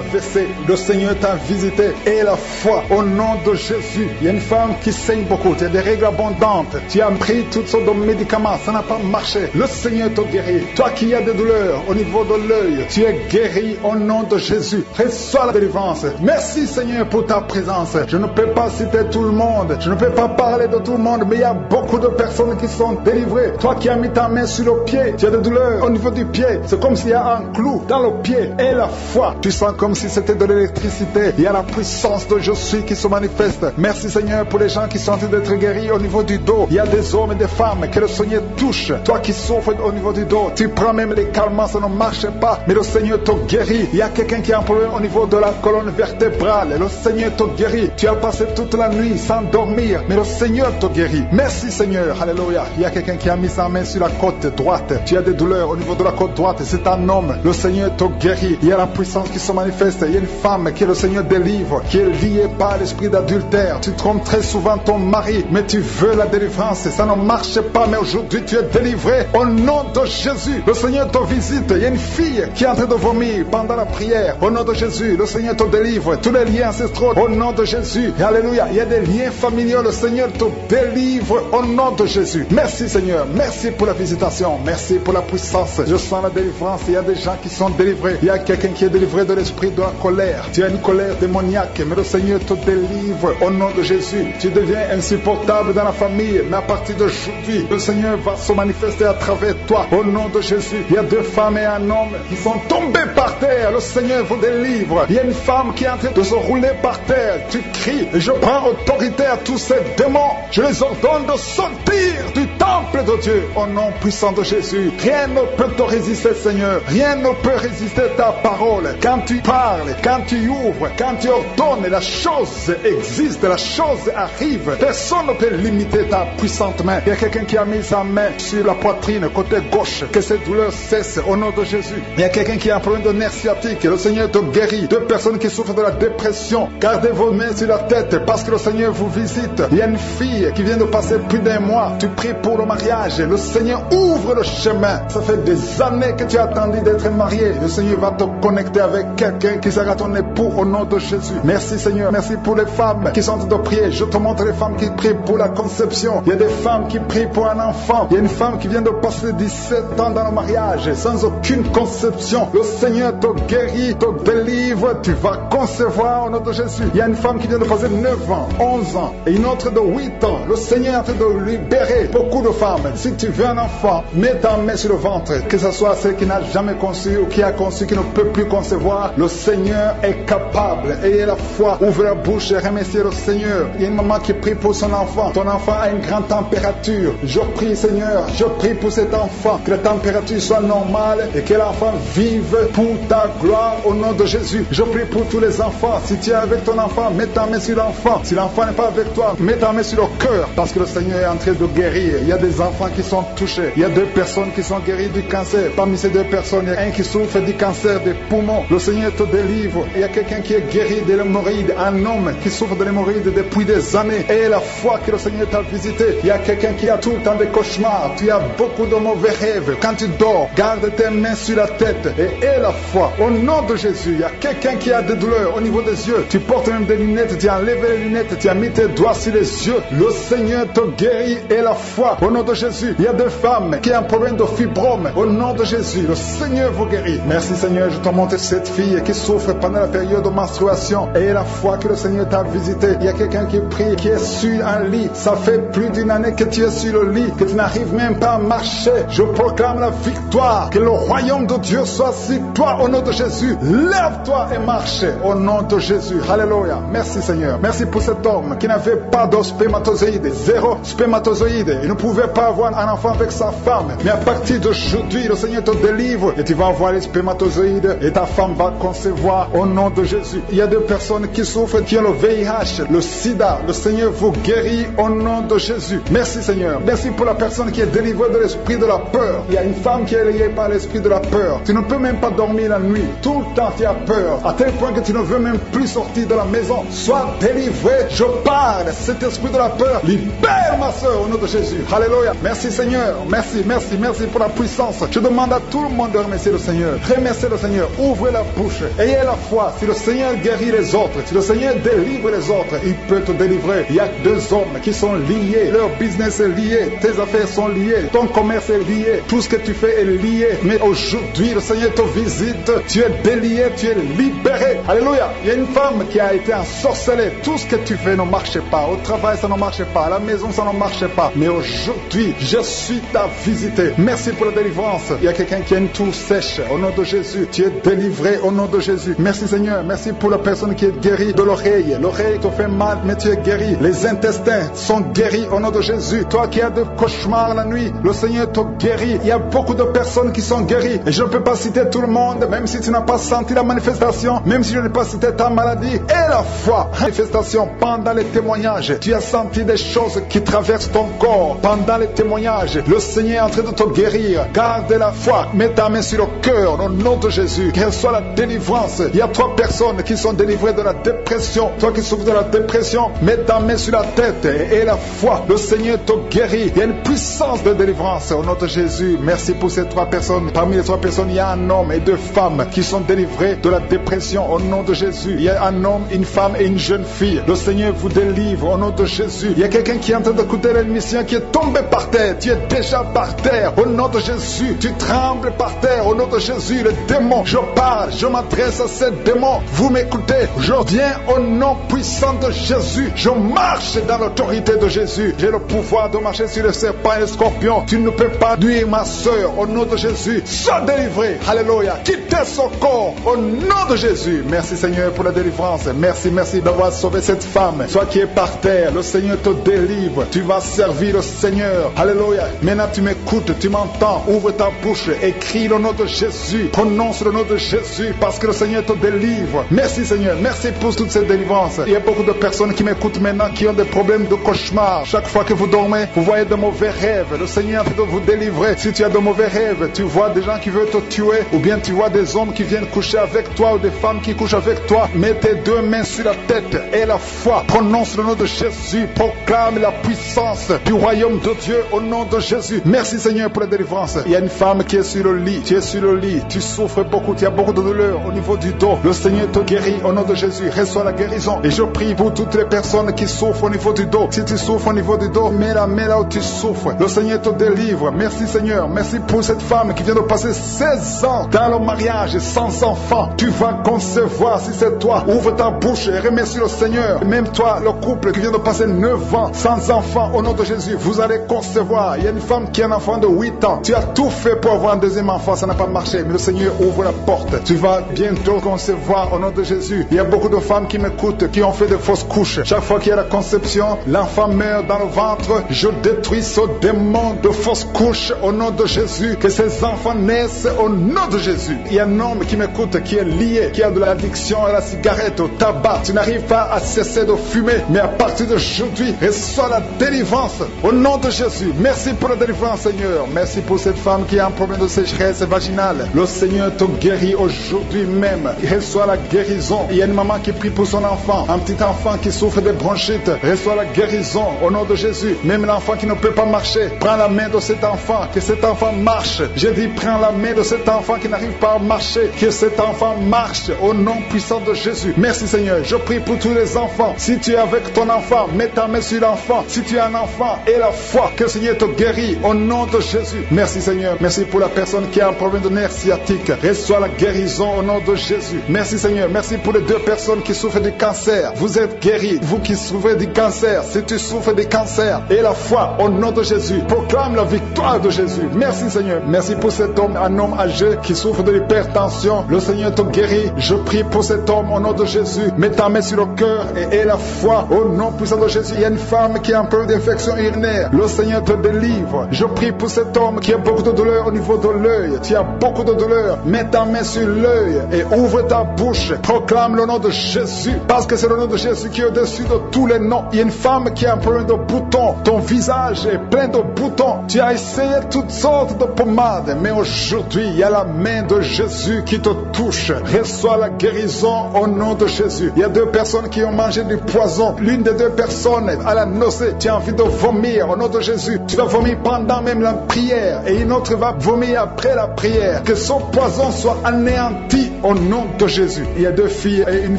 WC, le Seigneur t'a visité. Et la foi au nom de Jésus. Il y a une femme qui saigne beaucoup. Tu as des règles abondantes. Tu as pris toutes sortes de médicaments. Ça n'a pas marché. Le Seigneur te guérit. Toi qui as des douleurs au niveau de l'œil, tu es guéri au nom de Jésus. Reçois la délivrance. Merci Seigneur pour ta présence. Je ne peux pas citer tout le monde. Je ne peux pas parler de tout le monde, mais il y a beaucoup de personnes qui sont délivrées. Toi qui as mis ta main sur le pied, tu as des douleurs au niveau du pied. C'est comme s'il y a un clou dans le pied. Et la foi, tu sens comme si c'était de l'électricité. Il y a la puissance de je suis qui se manifeste. Merci Seigneur pour les gens qui sont en train d'être guéris au niveau du dos. Il y a des hommes et des femmes que le Seigneur touche. Toi qui souffres au niveau du dos, tu prends même les calmants, ça ne marche pas, mais le Seigneur te guérit. Il y a quelqu'un qui a un problème au niveau de la colonne vertébrale. Le Seigneur te guérit. Tu as passé toute la nuit sans dormir, mais le Seigneur te guérit. Merci Seigneur. Alléluia. Il y a quelqu'un qui a mis sa main sur la côte droite. Tu as des douleurs au niveau de la côte droite. C'est un homme. Le Seigneur te guérit. Il y a la puissance qui se manifeste. Il y a une femme que le Seigneur délivre, qui est liée par l'esprit d'adultère. Tu trompes très souvent ton mari, mais tu veux la délivrance. Ça ne marche pas, mais aujourd'hui tu es délivré au nom de Jésus. Le Seigneur te visite. Il y a une fille qui est en train de vomir pendant la prière. Au nom de Jésus, le Seigneur te délivre. Tous les liens ancestraux, au nom de Jésus. Et alléluia. Il y a des liens familiaux. Le Seigneur te délivre au nom de Jésus. Merci Seigneur. Merci pour la visitation. puissant. Merci pour la puissance. Je sens la délivrance. Il y a des gens qui sont délivrés. Il y a quelqu'un qui est délivré de l'esprit de la colère. Tu as une colère démoniaque, mais le Seigneur te délivre au nom de Jésus. Tu deviens insupportable dans la famille, mais à partir d'aujourd'hui, le Seigneur va se manifester à travers toi au nom de Jésus. Il y a 2 femmes et un homme qui sont tombés par terre. Le Seigneur vous délivre. Il y a une femme qui est en train de se rouler par terre. Tu cries et je prends autorité à tous ces démons. Je les ordonne de sortir du temple de Dieu au nom puissant de Jésus. Rien ne peut te résister, Seigneur. Rien ne peut résister ta parole. Quand tu parles, quand tu ouvres, quand tu ordonnes, la chose existe, la chose arrive. Personne ne peut limiter ta puissante main. Il y a quelqu'un qui a mis sa main sur la poitrine, côté gauche, que cette douleur cesse au nom de Jésus. Il y a quelqu'un qui a un problème de nerf sciatique. Le Seigneur te guérit. 2 personnes qui souffrent de la dépression. Gardez vos mains sur la tête parce que le Seigneur vous visite. Il y a une fille qui vient de passer plus d'1 mois. Tu pries pour le mariage. Le Seigneur ouvre le chemin. Ça fait des années que tu as attendu d'être marié. Le Seigneur va te connecter avec quelqu'un qui sera ton époux au nom de Jésus. Merci Seigneur. Merci pour les femmes qui sont en train de prier. Je te montre les femmes qui prient pour la conception. Il y a des femmes qui prient pour un enfant. Il y a une femme qui vient de passer 17 ans dans le mariage sans aucune conception. Le Seigneur te guérit, te délivre. Tu vas concevoir au nom de Jésus. Il y a une femme qui vient de passer 9 ans, 11 ans et une autre de 8 ans. Le Seigneur est en train de libérer beaucoup de femmes. Si tu veux un enfant, mets ta main sur le ventre. Que ce soit celle qui n'a jamais conçu ou qui a conçu, qui ne peut plus concevoir. Le Seigneur est capable. Ayez la foi. Ouvre la bouche et remerciez le Seigneur. Il y a une maman qui prie pour son enfant. Ton enfant a une grande température. Je prie Seigneur, je prie pour cet enfant. Que la température soit normale et que l'enfant vive pour ta gloire au nom de Jésus. Je prie pour tous les enfants. Si tu es avec ton enfant, mets ta main sur l'enfant. Si l'enfant n'est pas avec toi, mets ta main sur le cœur. Parce que le Seigneur est en train de guérir. Il y a des enfants qui sont touchés. Il y a 2 personnes qui sont guéries du cancer. Parmi ces 2 personnes, il y a un qui souffre du cancer des poumons. Le Seigneur te délivre. Il y a quelqu'un qui est guéri de l'hémorroïde. Un homme qui souffre de l'hémorroïde depuis des années. Et la foi que le Seigneur t'a visité. Il y a quelqu'un qui a tout le temps des cauchemars. Tu as beaucoup de mauvais rêves. Quand tu dors, garde tes mains sur la tête. Et aie la foi. Au nom de Jésus, il y a quelqu'un qui a des douleurs au niveau des yeux. Tu portes même des lunettes. Tu as enlevé les lunettes. Tu as mis tes doigts sur les yeux. Le Seigneur te guérit. Et la foi. Au nom de Jésus, il y a des femmes qui ont un problème de fibrome. Au nom de Jésus, le Seigneur vous guérit. Merci Seigneur, je te montre cette fille qui souffre pendant la période de menstruation. Et la foi que le Seigneur t'a visité. Il y a quelqu'un qui prie, qui est sur un lit. Ça fait plus d'1 année que tu es sur le lit, que tu n'arrives même pas à marcher. Je proclame la victoire. Que le royaume de Dieu soit sur toi au nom de Jésus. Lève-toi et marche au nom de Jésus. Alléluia. Merci Seigneur. Merci pour cet homme qui n'avait pas de spermatozoïdes. 0 spermatozoïdes. Il ne pouvait pas avoir un enfant avec sa femme. Mais à partir d'aujourd'hui, le Seigneur te délivre et tu vas avoir les spermatozoïdes et ta femme va concevoir au nom de Jésus. Il y a 2 personnes qui souffrent, qui ont le VIH, le sida. Le Seigneur vous guérit au nom de Jésus. Merci Seigneur. Merci pour la personne qui est délivrée de l'esprit de la peur. Il y a une femme qui est liée par l'esprit de la peur. Tu ne peux même pas dormir la nuit. Tout le temps tu as peur. À tel point que tu ne veux même plus sortir de la maison. Sois délivré. Je parle. Cet esprit de la peur, libère ma soeur au nom de Jésus. Alléluia. Merci Seigneur. Merci, merci, merci pour la puissance. Je demande à tout le monde de remercier le Seigneur. Remerciez le Seigneur. Ouvrez la bouche. Ayez la foi. Si le Seigneur guérit les autres, si le Seigneur délivre les autres, il peut te délivrer. Il y a 2 hommes qui sont liés. Leur business est lié. Tes affaires sont liées. Ton commerce est lié. Tout ce que tu fais est lié. Mais aujourd'hui, le Seigneur te visite. Tu es délié. Tu es libéré. Alléluia. Il y a une femme qui a été ensorcelée. Tout ce que tu fais ne marche pas. Au travail, ça ne marche pas. À la maison, ça ne marche pas. Mais aujourd'hui, je suis ta visité. Merci pour la délivrance. Il y a quelqu'un qui a une toux sèche. Au nom de Jésus, tu es délivré au nom de Jésus. Merci Seigneur. Merci pour la personne qui est guérie de l'oreille. L'oreille te fait mal, mais tu es guéri. Les intestins sont guéris au nom de Jésus. Toi qui as des cauchemars la nuit, le Seigneur te guérit. Il y a beaucoup de personnes qui sont guéries. Et je ne peux pas citer tout le monde, même si tu n'as pas senti la manifestation, même si je n'ai pas cité ta maladie. Et la foi, manifestation pendant les témoignages. Tu as senti des choses qui traversent ton corps. Pendant les témoignages, le Seigneur est en train de te guérir. Garde la foi. Mets ta main sur le cœur au nom de Jésus. Qu'elle soit la délivrance. Il y a 3 personnes qui sont délivrées de la dépression. Toi qui souffres de la dépression, mets ta main sur la tête et la foi. Le Seigneur te guérit. Il y a une puissance de délivrance au nom de Jésus. Merci pour ces 3 personnes. Parmi les 3 personnes, il y a un homme et 2 femmes qui sont délivrés de la dépression au nom de Jésus. Il y a un homme, une femme et une jeune fille. Le Seigneur vous délivre au nom de Jésus. Il y a quelqu'un qui est en train d'écouter l'émission qui est tombé par terre. Tu es déjà par terre. Au nom de Jésus, tu trembles par terre. Au nom de Jésus, le démon, je parle, je m'adresse à ces démons. Vous m'écoutez, je viens au nom puissant de Jésus. Je marche dans l'autorité de Jésus. J'ai le pouvoir de marcher sur les serpents et les scorpions. Tu ne peux pas nuire ma soeur. Au nom de Jésus, sois délivré. Alléluia. Quittez son corps. Au nom de Jésus. Merci Seigneur pour la délivrance. Merci d'avoir sauvé cette femme. Toi qui es par terre, le Seigneur te délivre. Tu vas servir le Seigneur. Alléluia. Maintenant tu m'écoutes, tu m'entends. Ouvre ta bouche et crie le nom de Jésus. Prononce le nom de Jésus parce que le Seigneur te délivre. Merci Seigneur. Merci pour toute cette délivrance. Il y a beaucoup de personnes qui m'écoutent maintenant qui ont des problèmes de cauchemar. Chaque fois que vous dormez, vous voyez de mauvais rêves. Le Seigneur peut vous délivrer. Si tu as de mauvais rêves, tu vois des gens qui veulent te tuer ou bien tu vois des hommes qui viennent coucher avec toi ou des femmes qui couchent avec toi. Mets tes deux mains sur la tête et la foi. Prononce le nom de Jésus. Proclame la puissance du royaume de Dieu au nom de Jésus. Merci Seigneur pour la délivrance. Il y a une femme qui est sur le lit. Tu es sur le lit. Tu souffres beaucoup. Tu as beaucoup de douleur au niveau du dos. Le Seigneur te guérit au nom de Jésus. Reçois la guérison. Et je prie pour toutes les personnes qui souffrent au niveau du dos. Si tu souffres au niveau du dos, mets la main là où tu souffres. Le Seigneur te délivre. Merci Seigneur. Merci pour cette femme qui vient de passer 16 ans dans le mariage sans enfant. Tu vas concevoir si c'est toi. Ouvre ta bouche et remercie le Seigneur. Même toi, le couple qui vient de passer 9 ans sans enfant, au nom de Jésus, vous allez concevoir. Il y a une femme qui a un enfant de 8 ans. Tu as tout fait pour avoir un deuxième enfant, ça n'a pas marché. Mais le Seigneur ouvre la porte. Tu vas bientôt concevoir au nom de Jésus. Il y a beaucoup de femmes qui m'écoutent, qui ont fait des fausses couches. Chaque fois qu'il y a la conception, l'enfant meurt dans le ventre. Je détruis ce démon de fausses couches au nom de Jésus. Que ces enfants naissent au nom de Jésus. Il y a un homme qui m'écoute, qui est lié, qui a de l'addiction à la cigarette, au tabac. Tu n'arrives pas à cesser de fumer, mais à partir d'aujourd'hui, reçois la délivrance au nom de Jésus. Merci pour la délivrance, Seigneur. Merci pour cette femme qui a un problème de sécheresse vaginale. Le Seigneur te guérit aujourd'hui même. Reçois la guérison. Il y a une maman qui prie pour son enfant, un petit enfant qui souffre de bronchite. Reçois la guérison au nom de Jésus. Même l'enfant qui ne peut pas marcher, prends la main de cet enfant, que cet enfant marche. Je dis, prends la main de cet enfant qui n'arrive pas à marcher, que cet enfant marche au nom puissant de Jésus. Merci Seigneur. Je prie pour tous les enfants. Si tu es avec ton enfant, mets ta main sur l'enfant. Si tu es un enfant, aie la foi que le Seigneur te guérit au nom de Jésus. Merci Seigneur. Merci pour la personne qui a un problème de nerf sciatique. Reçois la guérison au nom de Jésus. Merci Seigneur. Merci pour les 2 personnes qui souffrent du cancer. Vous êtes guéris. Vous qui souffrez du cancer, si tu souffres du cancer, aie la foi au nom de Jésus. Proclame la victoire de Jésus. Merci Seigneur. Merci pour cet homme, un homme âgé qui souffre de l'hypertension. Le Seigneur te guérit. Je prie pour cet homme au nom de Jésus. Mets ta main sur le cœur et aie la foi au nom puissant de Jésus. Il y a une femme qui a un problème d'infection urinaire. Le Seigneur te délivre. Je prie pour cet homme qui a beaucoup de douleur au niveau de l'œil. Tu as beaucoup de douleur. Mets ta main sur l'œil et ouvre ta bouche. Proclame le nom de Jésus. Parce que c'est le nom de Jésus qui est au-dessus de tous les noms. Il y a une femme qui a un problème de boutons. Ton visage est plein de boutons. Tu as essayé toutes sortes de pommades. Mais aujourd'hui, il y a la main de Jésus qui te touche. Reçois la guérison au nom de Jésus. Il y a 2 personnes qui ont mangé du poison. L'une des 2 personnes à la nausée. Tu as envie de vomir au nom de Jésus. Tu vas vomir pendant même la prière. Et une autre va vomir après la prière. Que son poison soit anéanti au nom de Jésus. Il y a 2 filles et une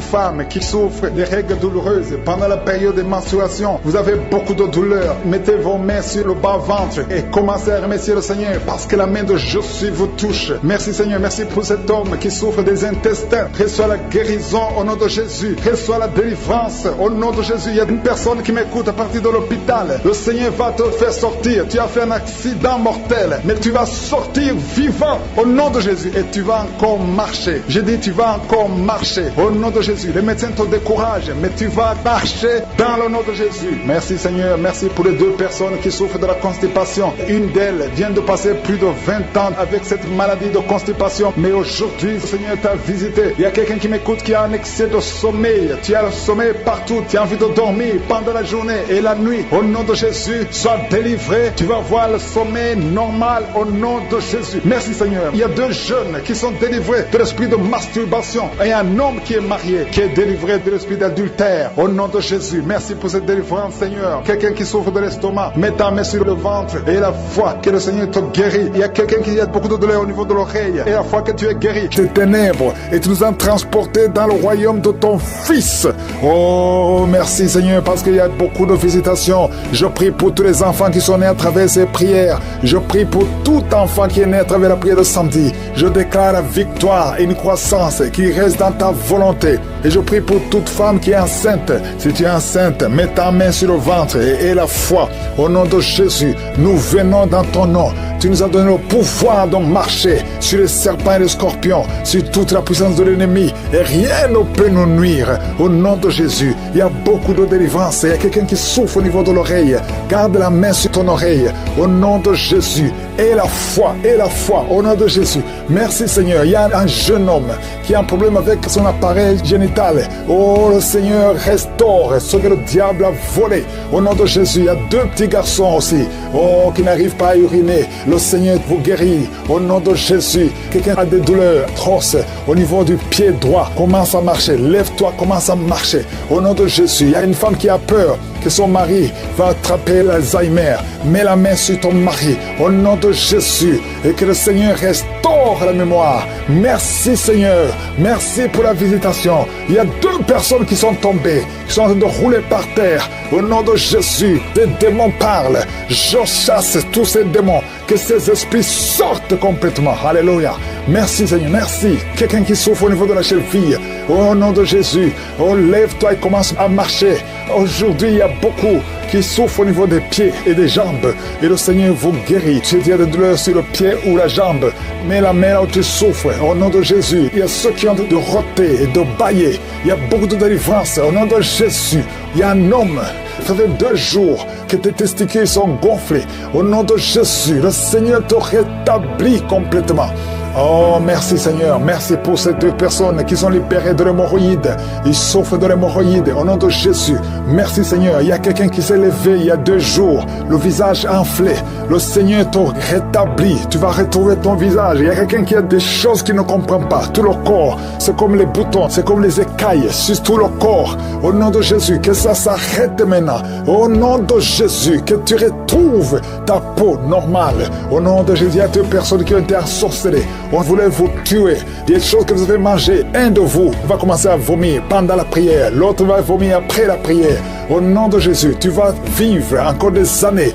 femme qui souffrent des règles douloureuses pendant la période de menstruation. Vous avez beaucoup de douleur. Mettez vos mains sur le bas-ventre et commencez à remercier le Seigneur parce que la main de Jésus vous touche. Merci Seigneur. Merci pour cet homme qui souffre des intestins. Reçois la guérison au nom de Jésus. Reçois la délivrance au nom de Jésus. Il y a une personne qui m'écoute à partir de l'hôpital. Le Seigneur va te faire sortir. Tu as fait un accident mortel, mais tu vas sortir vivant au nom de Jésus et tu vas encore marcher. Je dis tu vas encore marcher au nom de Jésus. Les médecins te découragent, mais tu vas marcher dans le nom de Jésus. Merci Seigneur. Merci pour les 2 personnes qui souffrent de la constipation. Une d'elles vient de passer plus de 20 ans avec cette maladie de constipation, mais aujourd'hui le Seigneur t'a visité. Il y a quelqu'un qui m'écoute qui a un excès de sommeil. Tu as le sommeil partout. Tu as envie de dormir pendant la journée et la nuit. Au nom de Jésus, sois délivré. Tu vas voir le sommeil normal au nom de Jésus. Merci Seigneur. Il y a 2 jeunes qui sont délivrés de l'esprit de masturbation et un homme qui est marié qui est délivré de l'esprit d'adultère au nom de Jésus. Merci pour cette délivrance Seigneur. Quelqu'un qui souffre de l'estomac, mets ta main sur le ventre et la foi que le Seigneur te guérit. Il y a quelqu'un qui a beaucoup de douleur au niveau de l'oreille et la foi que tu es guéri des ténèbres et tu nous as transportés dans le royaume de ton Fils. Oh merci Seigneur parce qu'il y a beaucoup de visitations. Je prie pour tous les enfants qui sont nés à travers ces prières. Je prie pour tout enfant qui est né à travers la prière de samedi. Je déclare la victoire et une croissance qui reste dans ta volonté. Et je prie pour toute femme qui est enceinte. Si tu es enceinte, mets ta main sur le ventre et aie la foi. Au nom de Jésus, nous venons dans ton nom. Tu nous as donné le pouvoir de marcher sur les serpents et les scorpions, sur toute la puissance de l'ennemi. Et rien ne peut nous nuire. Au nom de Jésus, il y a beaucoup de délivrance. Il y a quelqu'un qui souffre au niveau de l'oreille. Garde la main sur ton oreille. Au nom de Jésus, et la foi, au nom de Jésus. Merci Seigneur. Il y a un jeune homme qui a un problème avec son appareil génital. Oh, le Seigneur restaure ce que le diable a volé. Au nom de Jésus, il y a 2 petits garçons aussi, oh, qui n'arrivent pas à uriner. Le Seigneur vous guérit. Au nom de Jésus, quelqu'un a des douleurs atroces au niveau du pied droit. Commence à marcher. Lève-toi, commence à marcher. Au nom de Jésus, il y a une femme qui a peur que son mari va attraper l'Alzheimer. Mets la main sur ton mari au nom de Jésus et que le Seigneur restaure la mémoire. Merci Seigneur, merci pour la visitation. Il y a 2 personnes qui sont tombées, qui sont en train de rouler par terre. Au nom de Jésus, des démons parlent. Je chasse tous ces démons, que ces esprits sortent complètement. Alléluia. Merci Seigneur, merci. Quelqu'un qui souffre au niveau de la cheville, au nom de Jésus, oh, lève-toi et commence à marcher. Aujourd'hui, il y a beaucoup qui souffrent au niveau des pieds et des jambes. Et le Seigneur vous guérit. Si tu as des douleurs sur le pied ou la jambe, mets la main là où tu souffres. Au nom de Jésus, il y a ceux qui ont de roter et de bailler. Il y a beaucoup de délivrance. Au nom de Jésus, il y a un homme. Ça fait 2 jours que tes testicules sont gonflés. Au nom de Jésus, le Seigneur te rétablit complètement. Oh, merci Seigneur. Merci pour ces 2 personnes qui sont libérées de l'hémorroïde. Ils souffrent de l'hémorroïde. Au nom de Jésus. Merci Seigneur. Il y a quelqu'un qui s'est levé il y a 2 jours. Le visage enflé. Le Seigneur te rétablit. Tu vas retrouver ton visage. Il y a quelqu'un qui a des choses qu'il ne comprend pas. Tout le corps. C'est comme les boutons. C'est comme les écailles sur tout le corps. Au nom de Jésus. Que ça s'arrête maintenant. Au nom de Jésus. Que tu retrouves ta peau normale. Au nom de Jésus. Il y a 2 personnes qui ont été ensorcelées. On voulait vous tuer. Des choses que vous avez mangées. Un de vous va commencer à vomir pendant la prière. L'autre va vomir après la prière. Au nom de Jésus, tu vas vivre encore des années.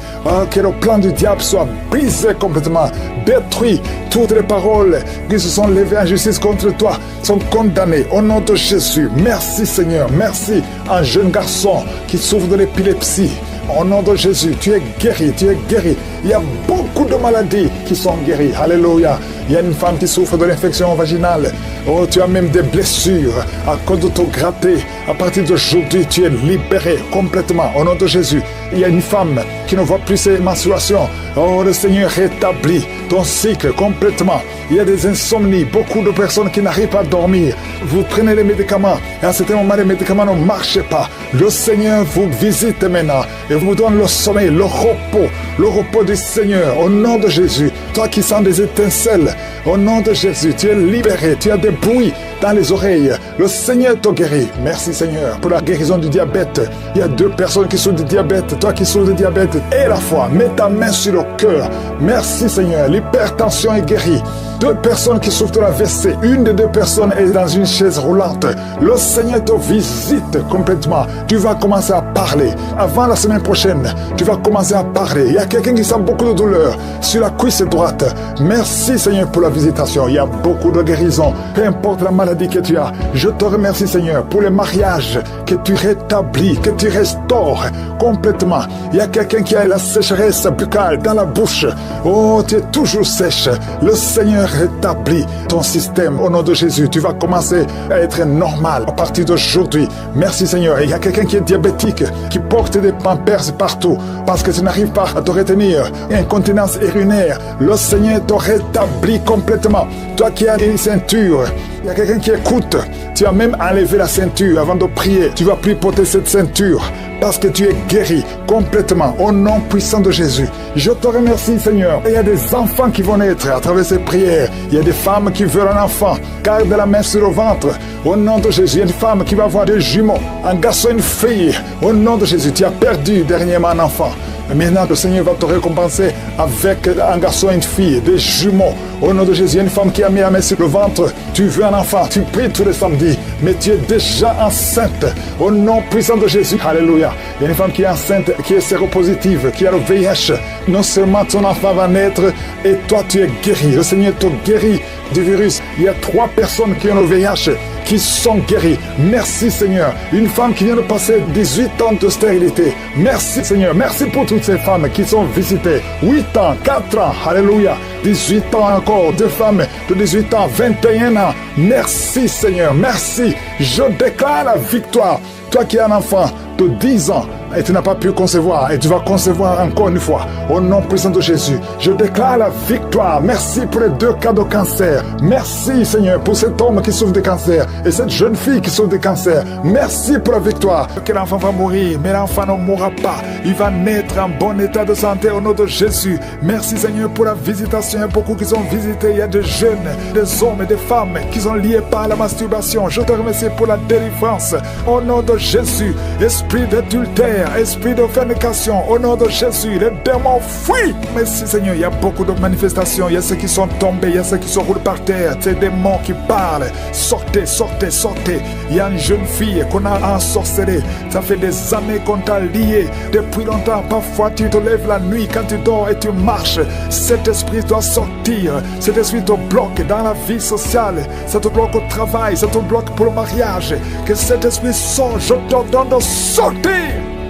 Que le plan du diable soit brisé complètement. Détruit. Toutes les paroles qui se sont levées en justice contre toi sont condamnées. Au nom de Jésus. Merci Seigneur. Merci. Un jeune garçon qui souffre de l'épilepsie. Au nom de Jésus, tu es guéri, tu es guéri. Il y a beaucoup de maladies qui sont guéries. Alléluia. Il y a une femme qui souffre de l'infection vaginale. Oh, tu as même des blessures à cause de te gratter. À partir d'aujourd'hui, tu es libéré complètement. Au nom de Jésus. Il y a une femme qui ne voit plus ses menstruations. Oh, le Seigneur rétablit ton cycle complètement. Il y a des insomnies. Beaucoup de personnes qui n'arrivent pas à dormir. Vous prenez les médicaments. Et à un certain moment, les médicaments ne marchent pas. Le Seigneur vous visite maintenant et vous donne le sommeil, le repos du Seigneur. Au nom de Jésus. Toi qui sens des étincelles. Au nom de Jésus, tu es libéré. Tu as des bruits dans les oreilles. Le Seigneur te guérit. Merci Seigneur pour la guérison du diabète. Il y a 2 personnes qui souffrent de diabète. Toi qui souffres de diabète, et la foi. Mets ta main sur le cœur. Merci Seigneur. L'hypertension est guérie. 2 personnes qui souffrent de la WC. Une des 2 personnes est dans une chaise roulante. Le Seigneur te visite complètement. Tu vas commencer à parler. Avant la semaine prochaine, tu vas commencer à parler. Il y a quelqu'un qui sent beaucoup de douleur sur la cuisse droite. Merci Seigneur pour la visitation. Il y a beaucoup de guérison. Peu importe la maladie que tu as. Je te remercie Seigneur pour les mariages que tu rétablis, que tu restaures complètement. Il y a quelqu'un qui a la sécheresse buccale dans la bouche. Oh, tu es toujours sèche. Le Seigneur rétablit ton système. Au nom de Jésus, tu vas commencer à être normal à partir d'aujourd'hui. Merci Seigneur. Et il y a quelqu'un qui est diabétique, qui porte des pampers partout parce que tu n'arrives pas à te retenir. Incontinence urinaire. Le Seigneur te rétablit complètement. Toi qui as une ceinture, il y a quelqu'un qui écoute. Tu as même enlevé la ceinture avant de prier. Tu vas plus porter cette ceinture parce que tu es guéri complètement au nom puissant de Jésus. Je te remercie Seigneur. Et il y a des enfants qui vont naître à travers ces prières. Il y a des femmes qui veulent un enfant. Garde la main sur le ventre. Au nom de Jésus, il y a une femme qui va avoir des jumeaux. Un garçon, une fille. Au nom de Jésus, tu as perdu dernièrement un enfant. Maintenant, le Seigneur va te récompenser avec un garçon et une fille, des jumeaux. Au nom de Jésus, il y a une femme qui a mis la main sur le ventre. Tu veux un enfant, tu pries tous les samedis. mais tu es déjà enceinte. Au nom puissant de Jésus, alléluia. Il y a une femme qui est enceinte, qui est séropositive, qui a le VIH. Non seulement ton enfant va naître et toi tu es guéri. Le Seigneur te guérit du virus. Il y a 3 personnes qui ont le VIH qui sont guéries. Merci Seigneur. Une femme qui vient de passer 18 ans de stérilité. Merci Seigneur. Merci pour toutes ces femmes qui sont visitées. 8 ans, 4 ans, alléluia. 18 ans encore, 2 femmes de 18 ans, 21 ans. Merci Seigneur, merci. Je déclare la victoire. Toi qui as un enfant de 10 ans et tu n'as pas pu concevoir et tu vas concevoir encore une fois, au nom puissant de Jésus, je déclare la victoire. Merci pour les 2 cas de cancer. Merci Seigneur pour cet homme qui souffre de cancer et cette jeune fille qui souffre de cancer. Merci pour la victoire. Que l'enfant va mourir, mais l'enfant ne mourra pas. Il va naître en bon état de santé au nom de Jésus. Merci Seigneur pour la visitation. Il y a beaucoup qui sont visités. Il y a des jeunes, des hommes et des femmes qui sont liés par la masturbation. Je te remercie pour la délivrance au nom de Jésus. Esprit d'adultère, esprit de fornication, au nom de Jésus, les démons fuient. Merci Seigneur, il y a beaucoup de manifestations. Il y a ceux qui sont tombés, il y a ceux qui se roulent par terre. Ces démons qui parlent. Sortez, sortez, sortez. Il y a une jeune fille qu'on a ensorcelée. Ça fait des années qu'on t'a lié. Depuis longtemps, parfois tu te lèves la nuit quand tu dors et tu marches. Cet esprit doit sortir. Cet esprit te bloque dans la vie sociale. Ça te bloque au travail, ça te bloque pour le mariage. Que cet esprit sorte, je t'ordonne de sortir.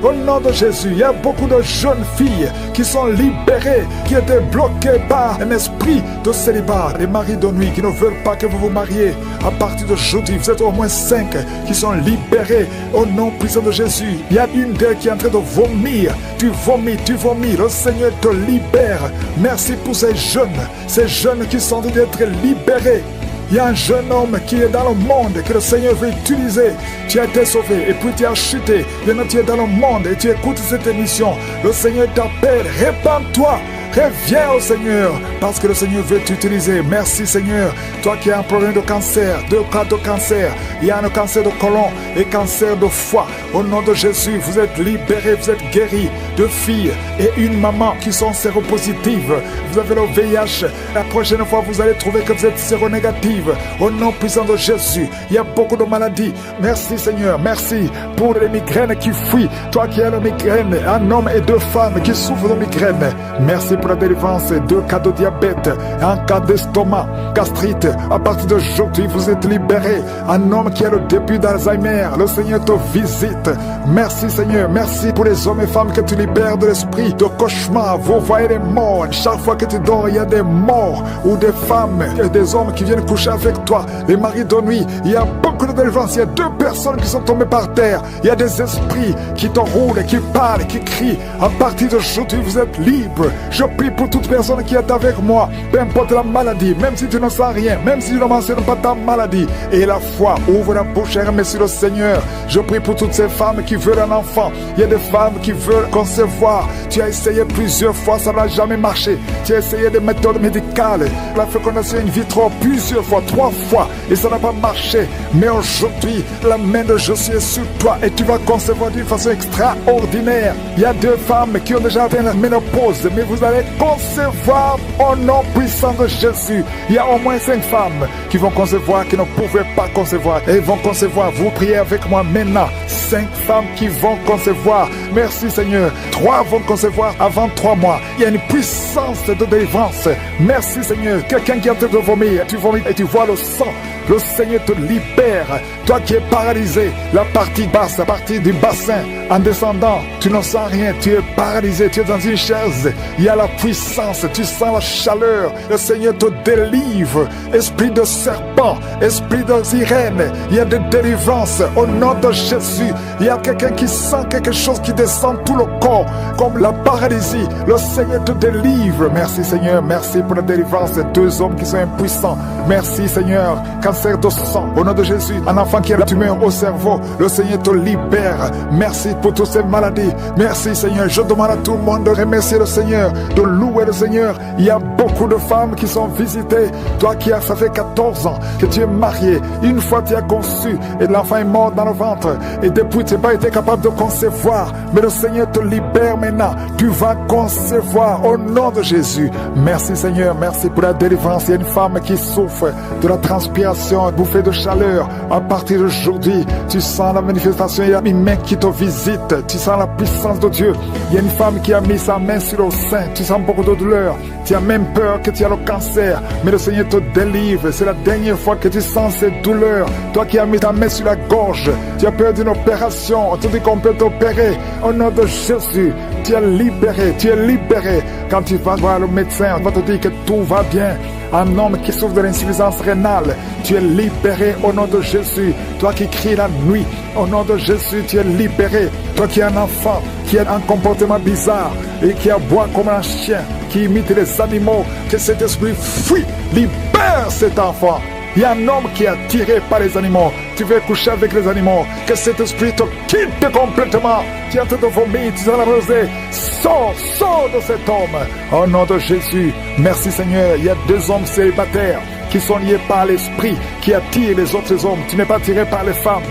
Au nom de Jésus, il y a beaucoup de jeunes filles qui sont libérées, qui étaient bloquées par un esprit de célibat. Les maris de nuit qui ne veulent pas que vous vous mariez. À partir d'aujourd'hui, vous êtes au moins 5 qui sont libérés. Au nom puissant de Jésus, il y a une d'elles qui est en train de vomir. Tu vomis. Le Seigneur te libère. Merci pour ces jeunes qui sont en train d'être libérés. Il y a un jeune homme qui est dans le monde que le Seigneur veut utiliser. Tu as été sauvé et puis tu as chuté. Maintenant tu es dans le monde et tu écoutes cette émission. Le Seigneur t'appelle. Répands-toi. Reviens au Seigneur parce que le Seigneur veut t'utiliser. Merci Seigneur. Toi qui as un problème de cancer, 2 cas de cancer. Il y a un cancer de côlon et cancer de foie. Au nom de Jésus, vous êtes libérés, vous êtes guéris. 2 filles et une maman qui sont séropositives. Vous avez le VIH. La prochaine fois, vous allez trouver que vous êtes séronégative. Au nom puissant de Jésus, il y a beaucoup de maladies. Merci Seigneur. Merci pour les migraines qui fuient. Toi qui as la migraine, un homme et 2 femmes qui souffrent de migraine. Merci pour la délivrance, 2 cas de diabète, 1 cas d'estomac, gastrite. À partir d'aujourd'hui, vous êtes libérés. Un homme qui a le début d'Alzheimer, le Seigneur te visite. Merci Seigneur, merci pour les hommes et femmes que tu libères de l'esprit de cauchemar. Vous voyez les morts. Chaque fois que tu dors, il y a des morts ou des femmes et des hommes qui viennent coucher avec toi. Les maris de nuit, il y a beaucoup de délivrance. Il y a 2 personnes qui sont tombées par terre. Il y a des esprits qui t'enroulent, qui parlent, qui crient. À partir d'aujourd'hui, vous êtes libres. Je prie pour toute personne qui est avec moi, peu importe la maladie, même si tu ne sens rien, même si tu ne mentionnes pas ta maladie. Et la foi, ouvre la bouche et remercie le Seigneur. Je prie pour toutes ces femmes qui veulent un enfant. Il y a des femmes qui veulent concevoir. Tu as essayé plusieurs fois, ça n'a jamais marché. Tu as essayé des méthodes médicales, la fécondation in vitro plusieurs fois, 3 fois, et ça n'a pas marché. Mais aujourd'hui, la main de Jésus est sur toi et tu vas concevoir d'une façon extraordinaire. Il y a 2 femmes qui ont déjà atteint la ménopause, mais vous allez concevoir au nom puissant de Jésus. Il y a au moins 5 femmes qui vont concevoir, qui ne pouvaient pas concevoir. Et vont concevoir. Vous priez avec moi maintenant. 5 femmes qui vont concevoir. Merci Seigneur. 3 vont concevoir avant 3 mois. Il y a une puissance de délivrance. Merci Seigneur. Quelqu'un qui est en train de vomir, tu vomis et tu vois le sang. Le Seigneur te libère. Toi qui es paralysé, la partie basse, la partie du bassin, en descendant, tu ne sens rien, tu es paralysé, tu es dans une chaise. Il y a la puissance, tu sens la chaleur. Le Seigneur te délivre. Esprit de serpent, esprit de sirène, il y a des délivrances au nom de Jésus. Il y a quelqu'un qui sent quelque chose qui descend tout le corps, comme la paralysie. Le Seigneur te délivre. Merci Seigneur, merci pour la délivrance. 2 hommes qui sont impuissants. Merci Seigneur. Cancer de sang, au nom de Jésus. Un enfant qui a la tumeur au cerveau, le Seigneur te libère. Merci pour toutes ces maladies. Merci Seigneur. Je demande à tout le monde de remercier le Seigneur, de louer le Seigneur. Il y a beaucoup de femmes qui sont visitées. Toi qui as, ça fait 14 ans que tu es marié. Une fois tu as conçu et l'enfant est mort dans le ventre. Et depuis tu n'as pas été capable de concevoir. Mais le Seigneur te libère maintenant. Tu vas concevoir au nom de Jésus. Merci Seigneur. Merci pour la délivrance. Il y a une femme qui souffre de la transpiration. manifestation, bouffée de chaleur. À partir d'aujourd'hui, tu sens la manifestation. Il y a une main qui te visite. Tu sens la puissance de Dieu. Il y a une femme qui a mis sa main sur le sein. Tu sens beaucoup de douleur. Tu as même peur que tu as le cancer. Mais le Seigneur te délivre. C'est la dernière fois que tu sens cette douleur. Toi qui as mis ta main sur la gorge, tu as peur d'une opération. On te dit qu'on peut t'opérer. Au nom de Jésus, tu es libéré. Tu es libéré. Quand tu vas voir le médecin, on va te dire que tout va bien. Un homme qui souffre de l'insuffisance rénale, tu es libéré au nom de Jésus. Toi qui cries la nuit, au nom de Jésus, tu es libéré. Toi qui es un enfant, qui a un comportement bizarre et qui aboie comme un chien, qui imite les animaux, que cet esprit fuit, libère cet enfant. Il y a un homme qui est attiré par les animaux. Tu veux coucher avec les animaux. Que cet esprit te quitte complètement. Tu es en train de vomir, tu es la rosée. Sors de cet homme. Au nom de Jésus. Merci Seigneur. Il y a 2 hommes célibataires qui sont liés par l'esprit, qui attirent les autres hommes. Tu n'es pas attiré par les femmes,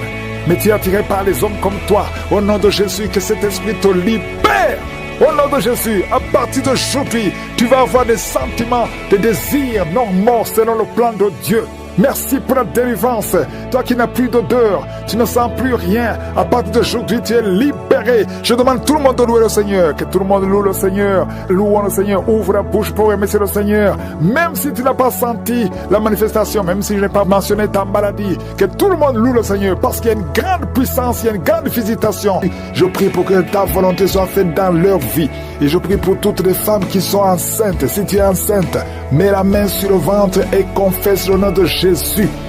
mais tu es attiré par les hommes comme toi. Au nom de Jésus, que cet esprit te libère. Au nom de Jésus, à partir d'aujourd'hui, tu vas avoir des sentiments, des désirs normaux selon le plan de Dieu. Merci pour la délivrance. Toi qui n'as plus d'odeur, tu ne sens plus rien. À partir d'aujourd'hui, tu es libéré. Je demande tout le monde de louer le Seigneur. Que tout le monde loue le Seigneur. Louons le Seigneur. Ouvre la bouche pour remercier le Seigneur. Même si tu n'as pas senti la manifestation, même si je n'ai pas mentionné ta maladie, que tout le monde loue le Seigneur. Parce qu'il y a une grande puissance, il y a une grande visitation. Je prie pour que ta volonté soit faite dans leur vie. Et je prie pour toutes les femmes qui sont enceintes. Si tu es enceinte, mets la main sur le ventre et confesse le nom de Jésus.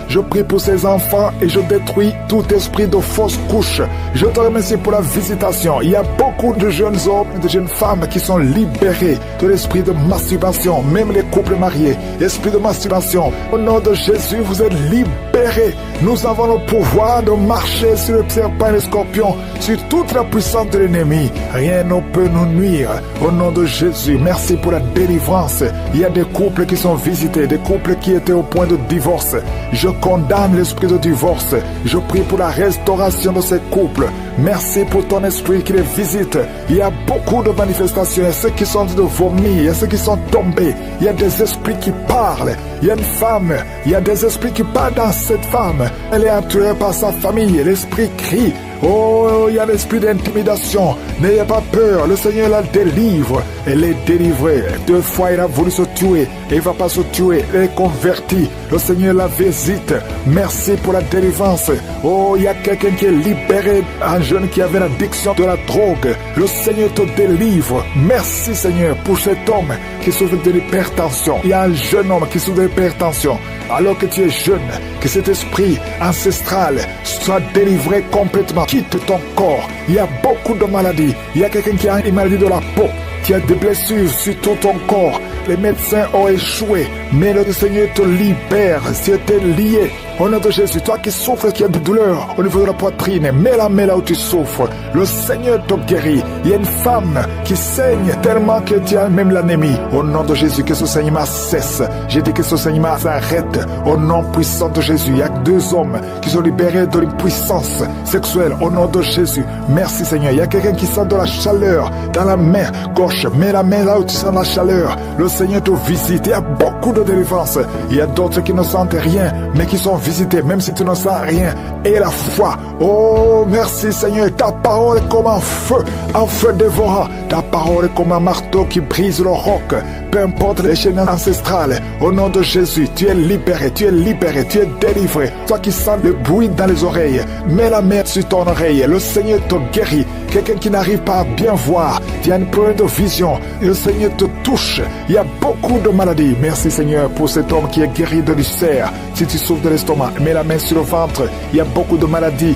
Je prie pour ces enfants et je détruis tout esprit de fausse couche. Je te remercie pour la visitation. Il y a beaucoup de jeunes hommes et de jeunes femmes qui sont libérés de l'esprit de masturbation, même les couples mariés. L'esprit de masturbation, au nom de Jésus, vous êtes libérés. Nous avons le pouvoir de marcher sur le serpent et le scorpion, sur toute la puissance de l'ennemi. Rien ne peut nous nuire. Au nom de Jésus, merci pour la délivrance. Il y a des couples qui sont visités, des couples qui étaient au point de divorce. Je condamne l'esprit de divorce. Je prie pour la restauration de ces couples. Merci pour ton esprit qui les visite. Il y a beaucoup de manifestations. Il y a ceux qui sont en train de vomir. Il y a ceux qui sont tombés. Il y a des esprits qui parlent. Il y a une femme. Il y a des esprits qui parlent dans cette femme. Elle est attirée par sa famille. L'esprit crie. Oh, il y a l'esprit d'intimidation. N'ayez pas peur, le Seigneur la délivre. Elle est délivrée. 2 fois, il a voulu se tuer. Il ne va pas se tuer. Elle est convertie. Le Seigneur la visite. Merci pour la délivrance. Oh, il y a quelqu'un qui est libéré. Un jeune qui avait l'addiction de la drogue. Le Seigneur te délivre. Merci, Seigneur, pour cet homme qui souffre de l'hypertension. Il y a un jeune homme qui souffre de l'hypertension. Alors que tu es jeune, que cet esprit ancestral soit délivré complètement. Quitte ton corps. Il y a beaucoup de maladies. Il y a quelqu'un qui a une maladie de la peau. Tu as des blessures sur tout ton corps. Les médecins ont échoué. Mais le Seigneur te libère. Si tu es lié, au nom de Jésus, toi qui souffres, qui as de douleur au niveau de la poitrine, mets la main là où tu souffres. Le Seigneur te guérit. Il y a une femme qui saigne tellement que tu as même l'anémie. Au nom de Jésus, que ce saignement cesse. J'ai dit que ce saignement s'arrête. Au nom puissant de Jésus, il y a 2 hommes qui sont libérés de l'impuissance sexuelle. Au nom de Jésus, merci Seigneur. Il y a quelqu'un qui sent de la chaleur dans la main gauche. Mets la main là où tu sens la chaleur. Le Seigneur te visite. Il y a beaucoup de délivrance. Il y a d'autres qui ne sentent rien, mais qui sont visités, même si tu ne sens rien. Et la foi. Oh, merci Seigneur. Ta parole est comme un feu dévorant. Ta parole est comme un marteau qui brise le roc. Peu importe les chaînes ancestrales. Au nom de Jésus, tu es libéré, tu es libéré, tu es délivré. Toi qui sens le bruit dans les oreilles, mets la main sur ton oreille. Le Seigneur te guérit. Quelqu'un qui n'arrive pas à bien voir, tu as un problème de vision, le Seigneur te touche. Il y a beaucoup de maladies. Merci Seigneur pour cet homme qui est guéri de l'ulcère. Si tu souffres de l'estomac, mets la main sur le ventre. Il y a beaucoup de maladies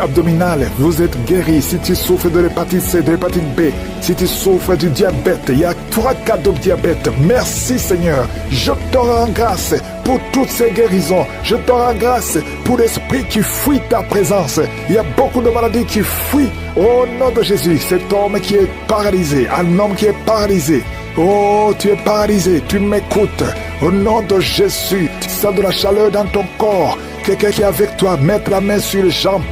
abdominales. Vous êtes guéri. Si tu souffres de l'hépatite C, de l'hépatite B, si tu souffres du diabète, il y a 3 cas de diabète. Merci Seigneur. Je te rends grâce pour toutes ces guérisons. Je te rends grâce pour l'esprit qui fuit ta présence. Il y a beaucoup de maladies qui fuient. Au nom de Jésus, cet homme qui est paralysé, un homme qui est paralysé. Oh, tu es paralysé, tu m'écoutes. Au nom de Jésus, tu sens de la chaleur dans ton corps. Quelqu'un qui est avec toi, mettre la main sur les jambes.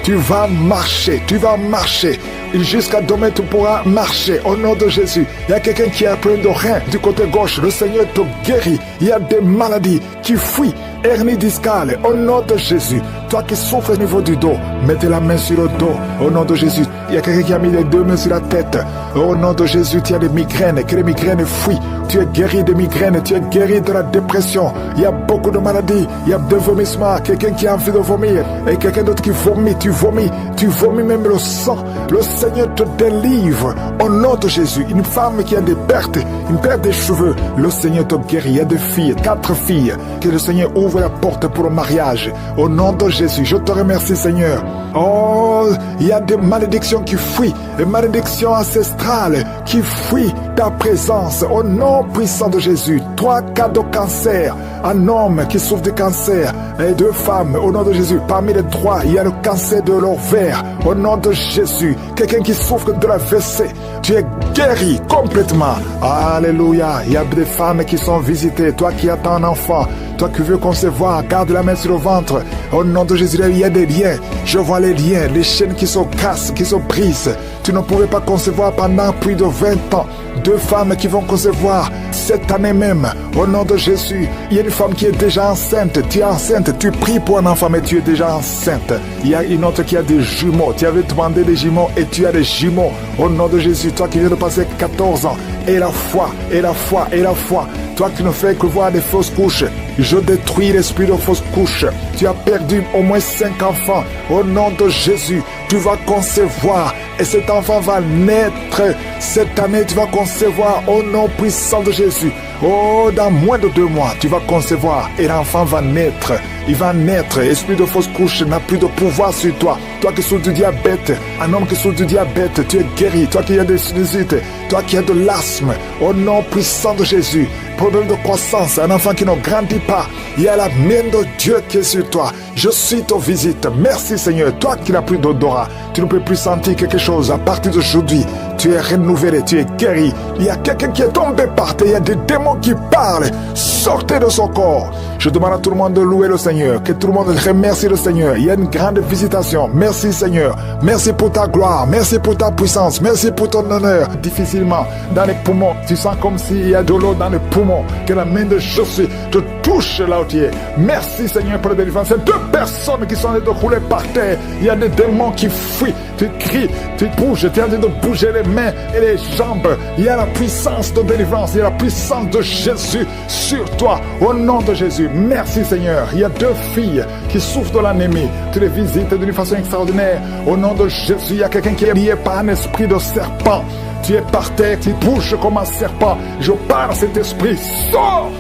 Tu vas marcher, tu vas marcher. Jusqu'à demain, tu pourras marcher. Au nom de Jésus, il y a quelqu'un qui a plein de reins du côté gauche. Le Seigneur te guérit. Il y a des maladies qui fuient. hernie discale, au nom de Jésus. Toi qui souffres au niveau du dos, mettez la main sur le dos, au nom de Jésus. Il y a quelqu'un qui a mis les deux mains sur la tête. Au nom de Jésus, tu as des migraines, que les migraines fuient. Tu es guéri de migraines, tu es guéri de la dépression. Il y a beaucoup de maladies, il y a de vomissements, quelqu'un qui a envie de vomir, et quelqu'un d'autre qui vomit, tu vomis même le sang. Le Seigneur te délivre, au nom de Jésus. Une femme qui a des pertes, une perte des cheveux, le Seigneur te guérit. Il y a des filles, 4 filles, que le Seigneur ouvre la porte pour le mariage, au nom de Jésus. Je te remercie, Seigneur. Oh, il y a des malédictions qui fuient, des malédictions ancestrales qui fuient ta présence, au nom puissant de Jésus. 3 cas de cancer, un homme qui souffre de cancer et 2 femmes, au nom de Jésus. Parmi les 3, il y a le cancer de l'ovaire, au nom de Jésus. Quelqu'un qui souffre de la WC, tu es guéri complètement. Alléluia. Il y a des femmes qui sont visitées. Toi qui attends un enfant, toi qui veux concevoir, garde la main sur le ventre. Au nom de Jésus, il y a des liens. Je vois les liens, les chaînes qui se cassent, qui se brisent. Tu ne pouvais pas concevoir pendant plus de 20 ans. 2 femmes qui vont concevoir cette année même. Au nom de Jésus, il y a une femme qui est déjà enceinte. Tu es enceinte, tu pries pour un enfant, mais tu es déjà enceinte. Il y a une autre qui a des jumeaux. Tu avais demandé des jumeaux et tu as des jumeaux. Au nom de Jésus, toi qui viens de passer 14 ans, et la foi, et la foi, et la foi. Toi qui ne fais que voir des fausses couches, je détruis l'esprit de fausses couches. Tu as perdu au moins 5 enfants. Au nom de Jésus, tu vas concevoir et cet enfant va naître. Cette année, tu vas concevoir au nom puissant de Jésus. Oh, dans moins de 2 mois, tu vas concevoir et l'enfant va naître. Il va naître. Esprit de fausse couche n'a plus de pouvoir sur toi. Toi qui souffres du diabète, un homme qui souffre du diabète, tu es guéri. Toi qui as des sinusites, toi qui as de l'asthme, au nom puissant de Jésus. Problème de croissance, un enfant qui ne grandit pas, il y a la main de Dieu qui est sur toi. Je suis ton visite. Merci Seigneur. Toi qui n'as plus d'odorat, tu ne peux plus sentir quelque chose. À partir d'aujourd'hui, tu es renouvelé, tu es guéri. Il y a quelqu'un qui est tombé par terre, il y a des démons qui parlent. Sortez de son corps. Je demande à tout le monde de louer le Seigneur, que tout le monde remercie le Seigneur. Il y a une grande visitation. Merci Seigneur. Merci pour ta gloire, merci pour ta puissance, merci pour ton honneur. Difficilement, dans les poumons, tu sens comme s'il y a de l'eau dans les poumons, que la main de Jésus te touche là où tu es. Merci Seigneur pour la délivrance. C'est 2 personnes qui sont en train de rouler par terre. Il y a des démons qui fuient. Tu cries, tu bouges, tu es en train de bouger les mains et les jambes. Il y a la puissance de délivrance, il y a la puissance de Jésus sur toi. Au nom de Jésus, merci Seigneur. Il y a 2 filles qui souffrent de l'anémie. Tu les visites d'une façon extraordinaire. Au nom de Jésus, il y a quelqu'un qui est lié par un esprit de serpent. Tu es par terre, tu bouges comme un serpent. Je parle à cet esprit, sors!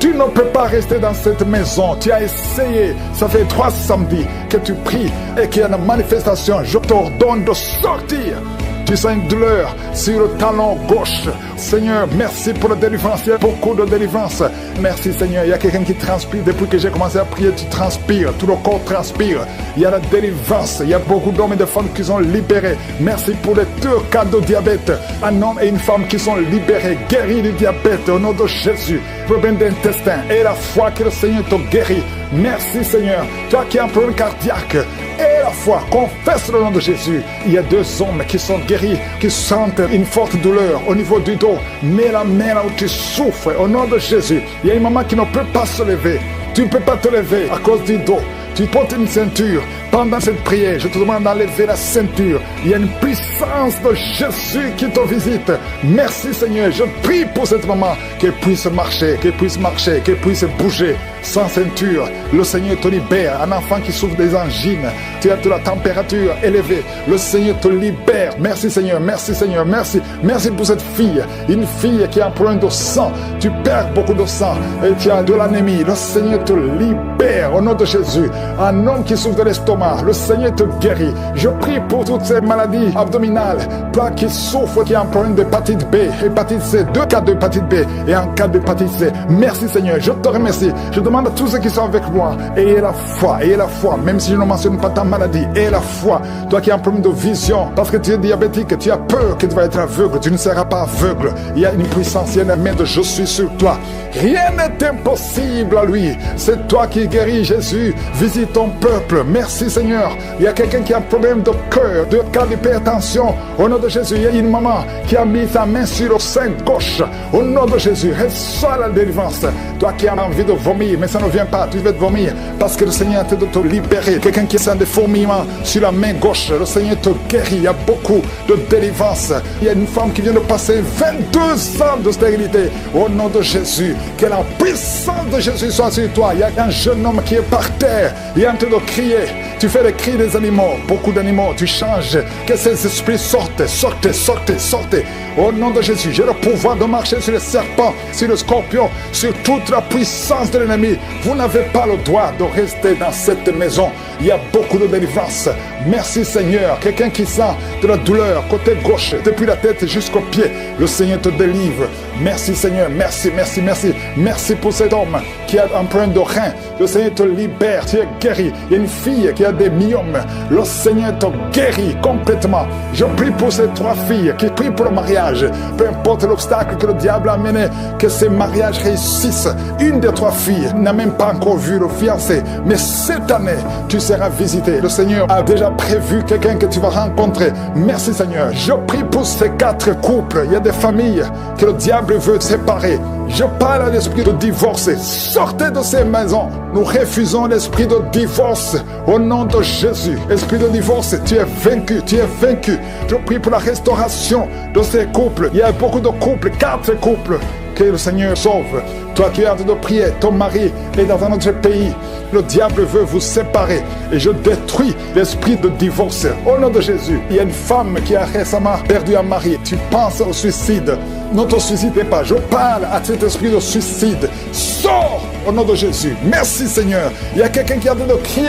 Tu ne peux pas rester dans cette maison. Tu as essayé. Ça fait 3 samedis que tu pries et qu'il y a une manifestation. Je t'ordonne de sortir. Tu sens une douleur sur le talon gauche. Seigneur, merci pour la délivrance. Il y a beaucoup de délivrance. Merci Seigneur. Il y a quelqu'un qui transpire. Depuis que j'ai commencé à prier, tu transpires. Tout le corps transpire. Il y a la délivrance. Il y a beaucoup d'hommes et de femmes qui sont libérés. Merci pour les 2 cas de diabète. Un homme et une femme qui sont libérés, guéris du diabète au nom de Jésus. Problème d'intestin et la foi que le Seigneur te guérit. Merci Seigneur. Toi qui as un problème cardiaque et la foi, confesse le nom de Jésus. Il y a 2 hommes qui sont guéris, qui sentent une forte douleur au niveau du dos. Mets la main là où tu souffres au nom de Jésus. Il y a une maman qui ne peut pas se lever. Tu ne peux pas te lever à cause du dos. Tu portes une ceinture. Pendant cette prière, je te demande d'enlever la ceinture. Il y a une puissance de Jésus qui te visite. Merci Seigneur. Je prie pour cette maman qu'elle puisse marcher, qu'elle puisse bouger sans ceinture. Le Seigneur te libère. Un enfant qui souffre des angines, tu as de la température élevée. Le Seigneur te libère. Merci Seigneur, merci Seigneur, merci. Merci pour cette fille. Une fille qui a un problème de sang. Tu perds beaucoup de sang et tu as de l'anémie. Le Seigneur te libère au nom de Jésus. Un homme qui souffre de l'estomac, le Seigneur te guérit. Je prie pour toutes ces maladies abdominales. Toi qui souffres, qui a un problème d'hépatite B, hépatite C, 2 cas d'hépatite B et un cas d'hépatite C. Merci Seigneur, je te remercie. Je demande à tous ceux qui sont avec moi, ayez la foi, même si je ne mentionne pas ta maladie, ayez la foi. Toi qui as un problème de vision, parce que tu es diabétique, tu as peur que tu vas être aveugle. Tu ne seras pas aveugle. Il y a une puissance, il y a une main de je suis sur toi. Rien n'est impossible à lui. C'est toi qui guéris, Jésus. Visite ton peuple. Merci Seigneur. Il y a quelqu'un qui a un problème de cœur, de cas d'hypertension. Au nom de Jésus, il y a une maman qui a mis sa main sur le sein gauche. Au nom de Jésus, reçois la délivrance. Toi qui as envie de vomir, mais ça ne vient pas, tu veux te vomir parce que le Seigneur te de te libérer. Quelqu'un qui sent des fourmillements sur la main gauche, le Seigneur te guérit. Il y a beaucoup de délivrance. Il y a une femme qui vient de passer 22 ans de stérilité. Au nom de Jésus, que la puissance de Jésus soit sur toi. Il y a un jeune homme qui est par terre. Il est en train de crier. Tu fais les cris des animaux. Beaucoup d'animaux. Tu changes. Que ces esprits sortent. Sortez, sortez, sortez. Au nom de Jésus, j'ai le pouvoir de marcher sur les serpents, sur le scorpion, sur toute la puissance de l'ennemi. Vous n'avez pas le droit de rester dans cette maison. Il y a beaucoup de délivrance. Merci Seigneur. Quelqu'un qui sent de la douleur côté gauche, depuis la tête jusqu'au pied, le Seigneur te délivre. Merci Seigneur. Merci, merci, merci. Merci pour cet homme qui a un problème de rein. Le Seigneur te libère. Tu es guéri. Il y a une fille qui a des myomes. Le Seigneur te guérit complètement. Je prie pour ces 3 filles qui prient pour le mariage. Peu importe l'obstacle que le diable a amené, que ces mariages réussissent. Une des 3 filles n'a même pas encore vu le fiancé. Mais cette année, tu seras visité. Le Seigneur a déjà prévu quelqu'un que tu vas rencontrer. Merci Seigneur. Je prie pour ces 4 couples. Il y a des familles que le diable veut séparer. Je parle à l'esprit de divorce. Sortez de ces maisons. Nous refusons l'esprit de divorce au nom de Jésus. Esprit de divorce, tu es vaincu, tu es vaincu. Je prie pour la restauration de ces couples. Il y a beaucoup de couples, 4 couples. Que le Seigneur sauve. Toi qui es en train de prier, ton mari est dans un autre pays. Le diable veut vous séparer. Et je détruis l'esprit de divorce. Au nom de Jésus, il y a une femme qui a récemment perdu un mari. Tu penses au suicide. Ne te suicidez pas. Je parle à cet esprit de suicide. Sors au nom de Jésus. Merci Seigneur. Il y a quelqu'un qui est en train de crier.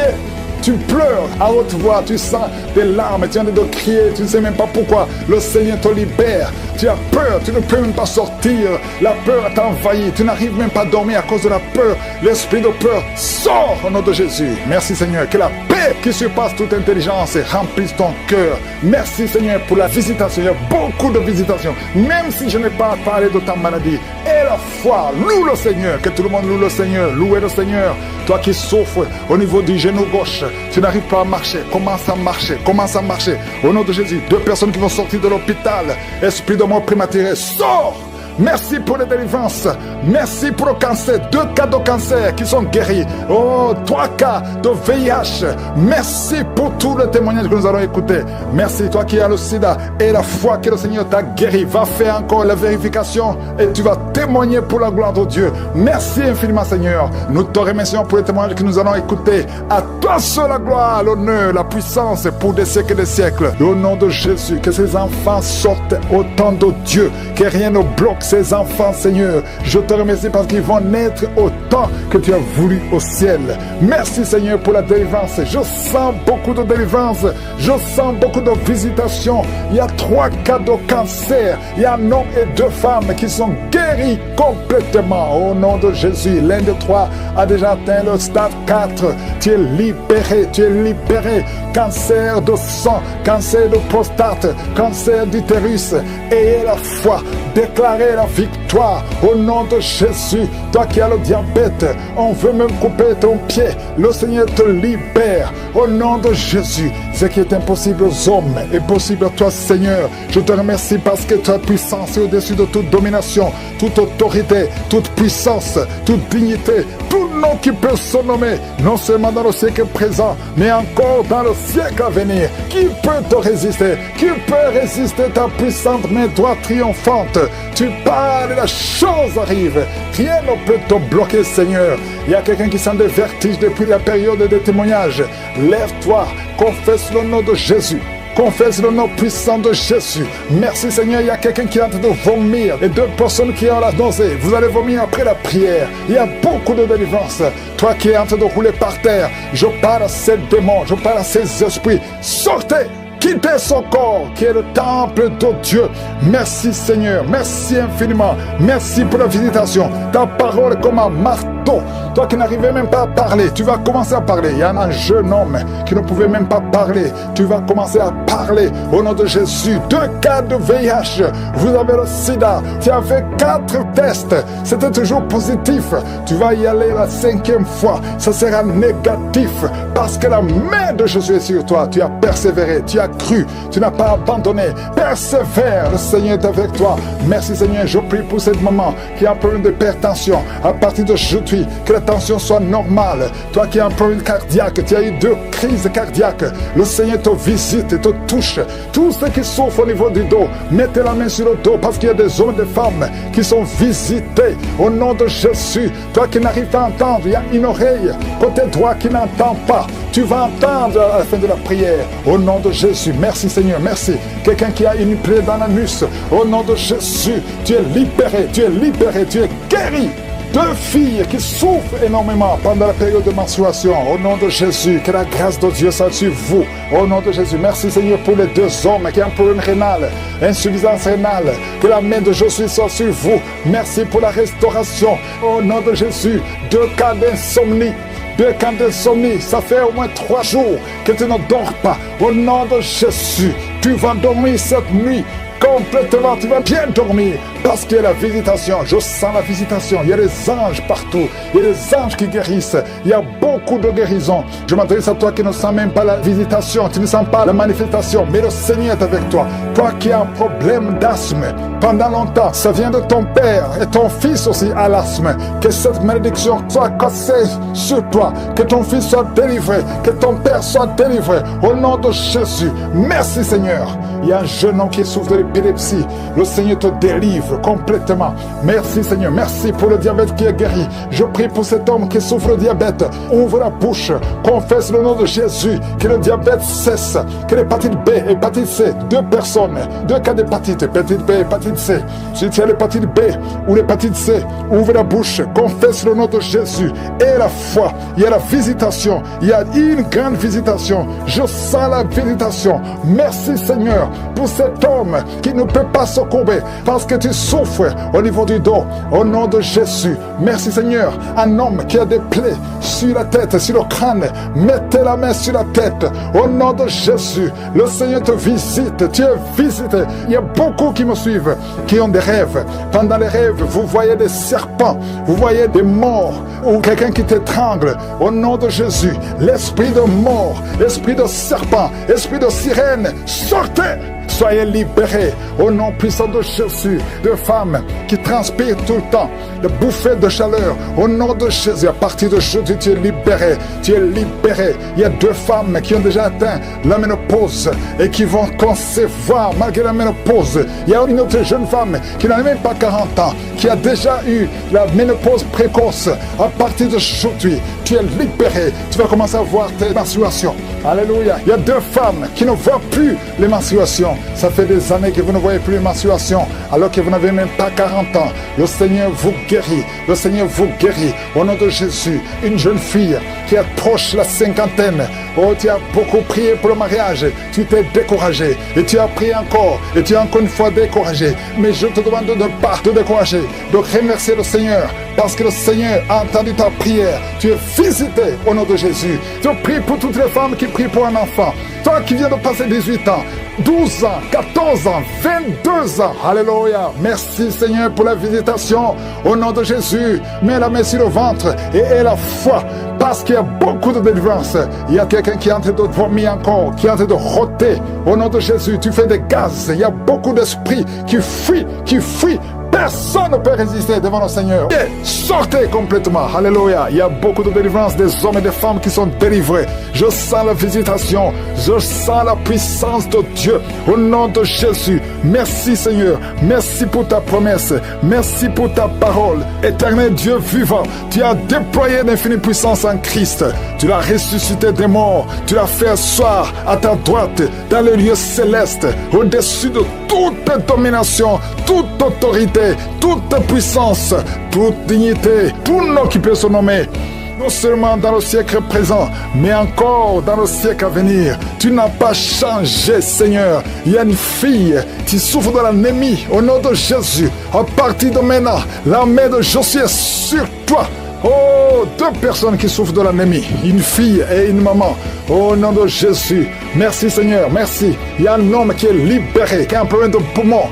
Tu pleures à haute voix, tu sens des larmes, tu es en train de crier, tu ne sais même pas pourquoi. Le Seigneur te libère. Tu as peur, tu ne peux même pas sortir. La peur t'a envahi, tu n'arrives même pas à dormir à cause de la peur. L'esprit de peur sort au nom de Jésus. Merci Seigneur, que la paix qui surpasse toute intelligence remplisse ton cœur. Merci Seigneur pour la visitation. Il y a beaucoup de visitations. Même si je n'ai pas parlé de ta maladie. Et la foi, loue le Seigneur. Que tout le monde loue le Seigneur. Louez le Seigneur. Toi qui souffres au niveau du genou gauche, tu n'arrives pas à marcher. Commence à marcher. Commence à marcher. Au nom de Jésus, 2 personnes qui vont sortir de l'hôpital. Esprit de mort prématuré, sors! Merci pour les délivrances. Merci pour le cancer. 2 cas de cancer qui sont guéris. Oh, 3 cas de VIH. Merci pour tous les témoignages que nous allons écouter. Merci, toi qui as le sida et la foi que le Seigneur t'a guéri. Va faire encore la vérification et tu vas témoigner pour la gloire de Dieu. Merci infiniment, Seigneur. Nous te remercions pour les témoignages que nous allons écouter. À toi seul la gloire, l'honneur, la puissance pour des siècles et des siècles. Au nom de Jésus, que ces enfants sortent au temps de Dieu. Que rien ne bloque ces enfants, Seigneur. Je te remercie parce qu'ils vont naître au temps que tu as voulu au ciel. Merci, Seigneur, pour la délivrance. Je sens beaucoup de délivrance. Je sens beaucoup de visitations. Il y a 3 cas de cancer. Il y a un homme et 2 femmes qui sont guéris complètement. Au nom de Jésus, l'un des 3 a déjà atteint le stade 4. Tu es libéré. Tu es libéré. Cancer de sang, cancer de prostate, cancer d'utérus. Ayez la foi. Déclarez la victoire au nom de Jésus. Toi qui as le diabète, on veut même couper ton pied. Le Seigneur te libère au nom de Jésus. Ce qui est impossible aux hommes est possible à toi, Seigneur. Je te remercie parce que ta puissance est au-dessus de toute domination, toute autorité, toute puissance, toute dignité, tout nom qui peut se nommer, non seulement dans le siècle présent, mais encore dans le siècle à venir. Qui peut te résister? Qui peut résister ta puissante main droite triomphante? Tu parles et la chose arrive. Rien ne peut te bloquer, Seigneur. Il y a quelqu'un qui sent des vertiges depuis la période des témoignages. Lève-toi, confesse le nom de Jésus. Confesse le nom puissant de Jésus. Merci Seigneur, il y a quelqu'un qui est en train de vomir. Et 2 personnes qui ont la nausée. Vous allez vomir après la prière. Il y a beaucoup de délivrance. Toi qui es en train de rouler par terre, je parle à ces démons, je parle à ces esprits. Sortez! Quittez son corps qui est le temple de Dieu. Merci Seigneur, merci infiniment. Merci pour la visitation. Ta parole comme un marteau Toi qui n'arrivais même pas à parler, tu vas commencer à parler. Il y a un jeune homme qui ne pouvait même pas parler. Tu vas commencer à parler au nom de Jésus. 2 cas de VIH. Vous avez le sida. Tu as fait 4 tests. C'était toujours positif. Tu vas y aller la 5e fois. Ça sera négatif. Parce que la main de Jésus est sur toi. Tu as persévéré. Tu as cru. Tu n'as pas abandonné. Persévère. Le Seigneur est avec toi. Merci Seigneur. Je prie pour cette maman qui a un problème d'hypertension. À partir d'aujourd'hui, que la tension soit normale. Toi qui as un problème cardiaque, tu as eu 2 crises cardiaques. Le Seigneur te visite et te touche. Tous ceux qui souffrent au niveau du dos, mettez la main sur le dos parce qu'il y a des hommes et des femmes qui sont visités au nom de Jésus. Toi qui n'arrives pas à entendre, il y a une oreille côté droit qui n'entend pas. Tu vas entendre à la fin de la prière au nom de Jésus. Merci Seigneur, merci. Quelqu'un qui a une plaie dans l'anus, au nom de Jésus, tu es libéré, tu es libéré, tu es guéri. 2 filles qui souffrent énormément pendant la période de menstruation. Au nom de Jésus, que la grâce de Dieu soit sur vous. Au nom de Jésus, merci Seigneur pour les 2 hommes qui ont un problème rénal, insuffisance rénale. Que la main de Jésus soit sur vous. Merci pour la restauration. Au nom de Jésus, 2 cas d'insomnie. 2 cas d'insomnie, ça fait au moins 3 jours que tu ne dors pas. Au nom de Jésus, tu vas dormir cette nuit. Complètement, tu vas bien dormir parce qu'il y a la visitation. Je sens la visitation. Il y a des anges partout. Il y a des anges qui guérissent. Il y a beaucoup de guérisons. Je m'adresse à toi qui ne sens même pas la visitation. Tu ne sens pas la manifestation. Mais le Seigneur est avec toi. Toi qui as un problème d'asthme pendant longtemps, ça vient de ton père et ton fils aussi a l'asthme. Que cette malédiction soit cassée sur toi. Que ton fils soit délivré. Que ton père soit délivré. Au nom de Jésus. Merci Seigneur. Il y a un jeune homme qui souffre de l'épilepsie. Le Seigneur te délivre complètement. Merci Seigneur. Merci pour le diabète qui est guéri. Je prie pour cet homme qui souffre de diabète. Ouvre la bouche. Confesse le nom de Jésus. Que le diabète cesse. Que l'hépatite B, hépatite C, 2 personnes. 2 cas d'hépatite. Hépatite B, hépatite C. Si tu as l'hépatite B ou l'hépatite C, ouvre la bouche. Confesse le nom de Jésus. Et la foi. Il y a la visitation. Il y a une grande visitation. Je sens la visitation. Merci Seigneur pour cet homme qui ne peut pas se courber parce que tu souffres au niveau du dos. Au nom de Jésus, merci Seigneur. Un homme qui a des plaies sur la tête, sur le crâne, mettez la main sur la tête. Au nom de Jésus, le Seigneur te visite. Tu es visité. Il y a beaucoup qui me suivent, qui ont des rêves. Pendant les rêves, vous voyez des serpents, vous voyez des morts ou quelqu'un qui t'étrangle. Au nom de Jésus, l'esprit de mort, l'esprit de serpent, l'esprit de sirène, sortez! Soyez libérés au nom puissant de Jésus. De femmes qui transpirent tout le temps, de bouffées de chaleur. Au nom de Jésus, à partir d'aujourd'hui, tu es libéré. Tu es libéré. Il y a 2 femmes qui ont déjà atteint la ménopause et qui vont concevoir malgré la ménopause. Il y a une autre jeune femme qui n'a même pas 40 ans, qui a déjà eu la ménopause précoce. À partir d'aujourd'hui, tu es libéré. Tu vas commencer à voir tes menstruations. Alléluia. Il y a 2 femmes qui ne voient plus les menstruations. Ça fait des années que vous ne voyez plus les menstruations, alors que vous n'avez même pas 40 ans. Le Seigneur vous guérit. Le Seigneur vous guérit. Au nom de Jésus, une jeune fille qui approche la 50aine. Oh, tu as beaucoup prié pour le mariage. Tu t'es découragé. Et tu as prié encore. Et tu es encore une fois découragé. Mais je te demande de ne pas te décourager. De remercier le Seigneur. Parce que le Seigneur a entendu ta prière. Tu es visité au nom de Jésus. Je prie pour toutes les femmes qui prient pour un enfant. Toi qui viens de passer 18 ans, 12 ans, 14 ans, 22 ans. Alléluia. Merci Seigneur pour la visitation. Au nom de Jésus, mets la main sur le ventre et aie la foi. Parce qu'il y a beaucoup de délivrance. Il y a quelqu'un qui est en train de vomir encore, qui est en train de rôter. Au nom de Jésus, tu fais des gaz. Il y a beaucoup d'esprits qui fuient, qui fuient. Personne ne peut résister devant le Seigneur. Et sortez complètement. Alléluia. Il y a beaucoup de délivrance des hommes et des femmes qui sont délivrés. Je sens la visitation. Je sens la puissance de Dieu. Au nom de Jésus. Merci Seigneur. Merci pour ta promesse. Merci pour ta parole. Éternel Dieu vivant. Tu as déployé l'infinie puissance en Christ. Tu l'as ressuscité des morts. Tu l'as fait asseoir à ta droite dans les lieux célestes. Au-dessus de toute domination, toute autorité, toute puissance, toute dignité, tout nom qui peut se nommer. Non seulement dans le siècle présent, mais encore dans le siècle à venir. Tu n'as pas changé, Seigneur. Il y a une fille qui souffre de l'anémie. Au nom de Jésus, à partir de maintenant, la main de Jésus est sur toi. Oh, 2 personnes qui souffrent de l'anémie, une fille et une maman. Au nom de Jésus, merci Seigneur, merci. Il y a un homme qui est libéré, qui a un problème de poumon,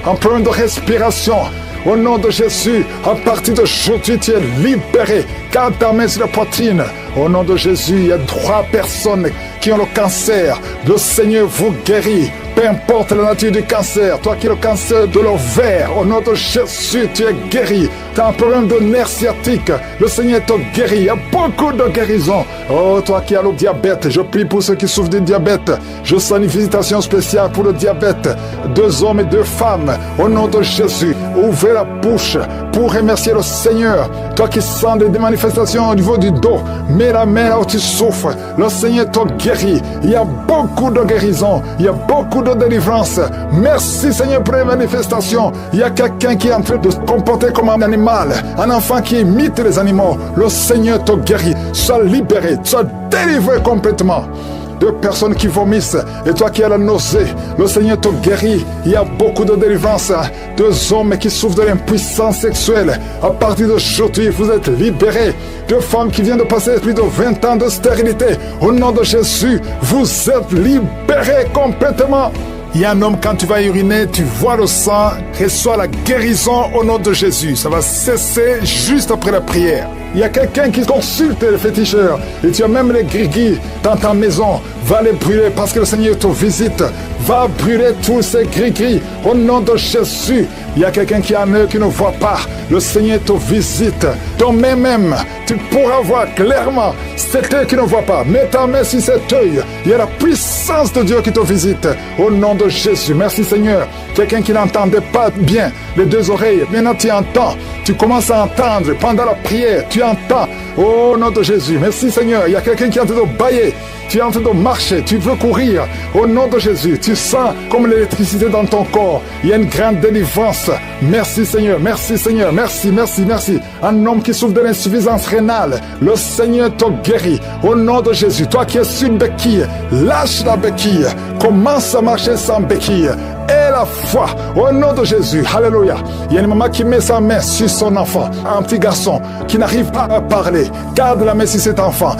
un problème de respiration. Au nom de Jésus, à partir d'aujourd'hui, tu es libéré. Quand ta main sur la poitrine, au nom de Jésus, il y a 3 personnes qui ont le cancer. Le Seigneur vous guérit. Peu importe la nature du cancer, toi qui as le cancer de l'ovaire, au nom de Jésus, tu es guéri. Tu as un problème de nerf sciatique, le Seigneur te guérit. Il y a beaucoup de guérisons. Oh, toi qui as le diabète, je prie pour ceux qui souffrent du diabète. Je sens une visitation spéciale pour le diabète. 2 hommes et 2 femmes, au nom de Jésus, ouvrez la bouche pour remercier le Seigneur. Toi qui sens des manifestations au niveau du dos, mets la main là où tu souffres. Le Seigneur te guérit. Il y a beaucoup de guérisons, il y a beaucoup de délivrance. Merci Seigneur pour les manifestations. Il y a quelqu'un qui est en train de se comporter comme un animal, un enfant qui imite les animaux. Le Seigneur te guérit. Sois libéré, sois délivré complètement. 2 personnes qui vomissent et toi qui as la nausée, le Seigneur te guérit. Il y a beaucoup de délivrance. 2 hommes qui souffrent de l'impuissance sexuelle, à partir d'aujourd'hui vous êtes libérés. 2 femmes qui viennent de passer plus de 20 ans de stérilité, au nom de Jésus vous êtes libérés complètement. Il y a un homme, quand tu vas uriner, tu vois le sang, reçois la guérison au nom de Jésus. Ça va cesser juste après la prière. Il y a quelqu'un qui consulte les féticheurs et tu as même les gris-gris dans ta maison. Va les brûler parce que le Seigneur te visite. Va brûler tous ces gris-gris au nom de Jésus. Il y a quelqu'un qui a un œil qui ne voit pas. Le Seigneur te visite. Ton main même, tu pourras voir clairement cet œil qui ne voit pas. Mets ta main sur cet œil. Il y a la puissance de Dieu qui te visite. Au nom de Jésus. Merci Seigneur. Quelqu'un qui n'entendait pas bien les 2 oreilles. Maintenant tu entends. Tu commences à entendre pendant la prière. Tu entends. Au nom de Jésus. Merci Seigneur. Il y a quelqu'un qui est en train de bailler. Tu es en train de marcher, tu veux courir. Au nom de Jésus, tu sens comme l'électricité dans ton corps. Il y a une grande délivrance. Merci Seigneur, merci Seigneur, merci, merci, merci. Un homme qui souffre de l'insuffisance rénale, le Seigneur te guérit. Au nom de Jésus, toi qui es sur une béquille, lâche la béquille. Commence à marcher sans béquille. Et la foi, au nom de Jésus, alléluia. Il y a une maman qui met sa main sur son enfant, un petit garçon qui n'arrive pas à parler. Garde la main sur cet enfant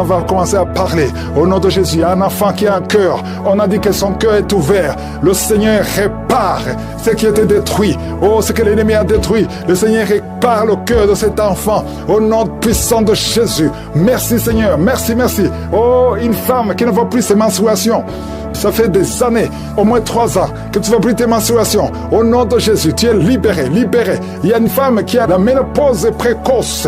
va commencer à parler. Au nom de Jésus, il y a un enfant qui a un cœur. On a dit que son cœur est ouvert. Le Seigneur répare ce qui était détruit. Oh, ce que l'ennemi a détruit. Le Seigneur répare le cœur de cet enfant. Au nom puissant de Jésus. Merci Seigneur, merci, merci. Oh, une femme qui ne voit plus ses menstruations. Ça fait des années, au moins 3 ans, que tu ne vois plus tes menstruations. Au nom de Jésus, tu es libéré, libéré. Il y a une femme qui a la ménopause précoce.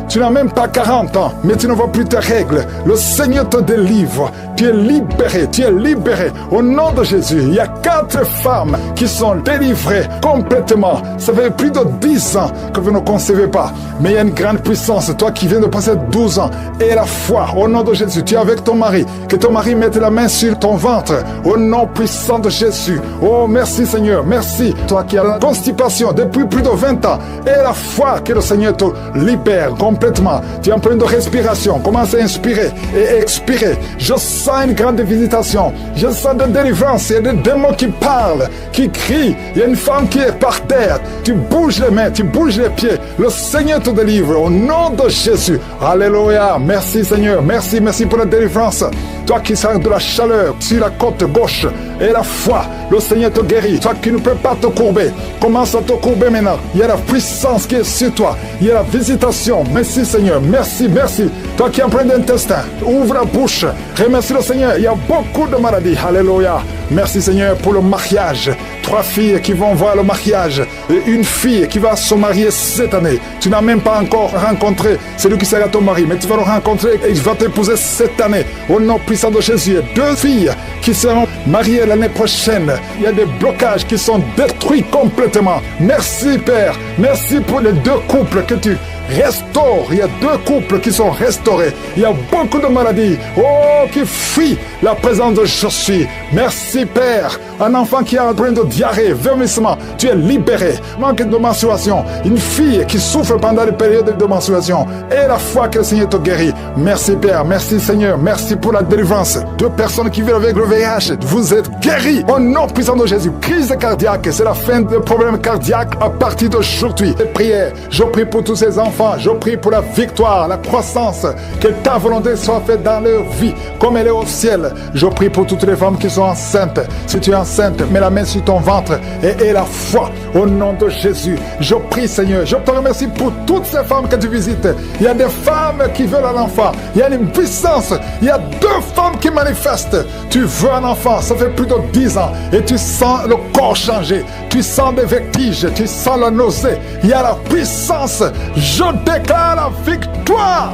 Tu n'as même pas 40 ans, mais tu ne vois plus tes règles. Le Seigneur te délivre. Tu es libéré, tu es libéré. Au nom de Jésus, il y a 4 femmes qui sont délivrées complètement. Ça fait plus de 10 ans que vous ne concevez pas. Mais il y a une grande puissance. Toi qui viens de passer 12 ans, et la foi, au nom de Jésus, tu es avec ton mari. Que ton mari mette la main sur ton ventre. Au nom puissant de Jésus. Oh, merci Seigneur, merci. Toi qui as la constipation depuis plus de 20 ans, et la foi que le Seigneur te libère complètement. Tu as un problème de respiration. Commence à inspirer et expirer. Je sens une grande visitation. Je sens de délivrance. Il y a des démons qui parlent, qui crient. Il y a une femme qui est par terre. Tu bouges les mains, tu bouges les pieds. Le Seigneur te délivre au nom de Jésus. Alléluia. Merci Seigneur. Merci, merci pour la délivrance. Toi qui sens de la chaleur sur la côte gauche et la foi, le Seigneur te guérit. Toi qui ne peux pas te courber, commence à te courber maintenant. Il y a la puissance qui est sur toi. Il y a la visitation. Merci Seigneur. Merci, merci. Toi qui es en plein d'intestin, ouvre la bouche. Remercie le Seigneur. Il y a beaucoup de maladies. Alléluia. Merci Seigneur pour le mariage. 3 filles qui vont voir le mariage et une fille qui va se marier cette année. Tu n'as même pas encore rencontré celui qui sera ton mari, mais tu vas le rencontrer et il va t'épouser cette année. Au nom puissant de Jésus, 2 filles qui seront mariées l'année prochaine. Il y a des blocages qui sont détruits complètement. Merci Père. Merci pour les 2 couples que tu restaure. Il y a 2 couples qui sont restaurés. Il y a beaucoup de maladies. Oh, qui fuient la présence de je suis. Merci Père. Un enfant qui a un problème de diarrhée, vomissement, tu es libéré. Manque de menstruation. Une fille qui souffre pendant les périodes de menstruation. Et la foi que le Seigneur te guérit. Merci Père. Merci Seigneur. Merci pour la délivrance. 2 personnes qui vivent avec le VIH. Vous êtes guéris. Au nom puissant de Jésus. Crise cardiaque. C'est la fin des problèmes cardiaques à partir d'aujourd'hui. Et prière. Je prie pour tous ces enfants enfants, je prie pour la victoire, la croissance, que ta volonté soit faite dans leur vie, comme elle est au ciel. Je prie pour toutes les femmes qui sont enceintes. Si tu es enceinte, mets la main sur ton ventre et aie la foi au nom de Jésus. Je prie, Seigneur, je te remercie pour toutes ces femmes que tu visites. Il y a des femmes qui veulent un enfant. Il y a une puissance. Il y a 2 femmes qui manifestent. Tu veux un enfant, ça fait plus de 10 ans et tu sens le corps changer. Tu sens des vertiges, tu sens la nausée. Il y a la puissance. Je déclare la victoire.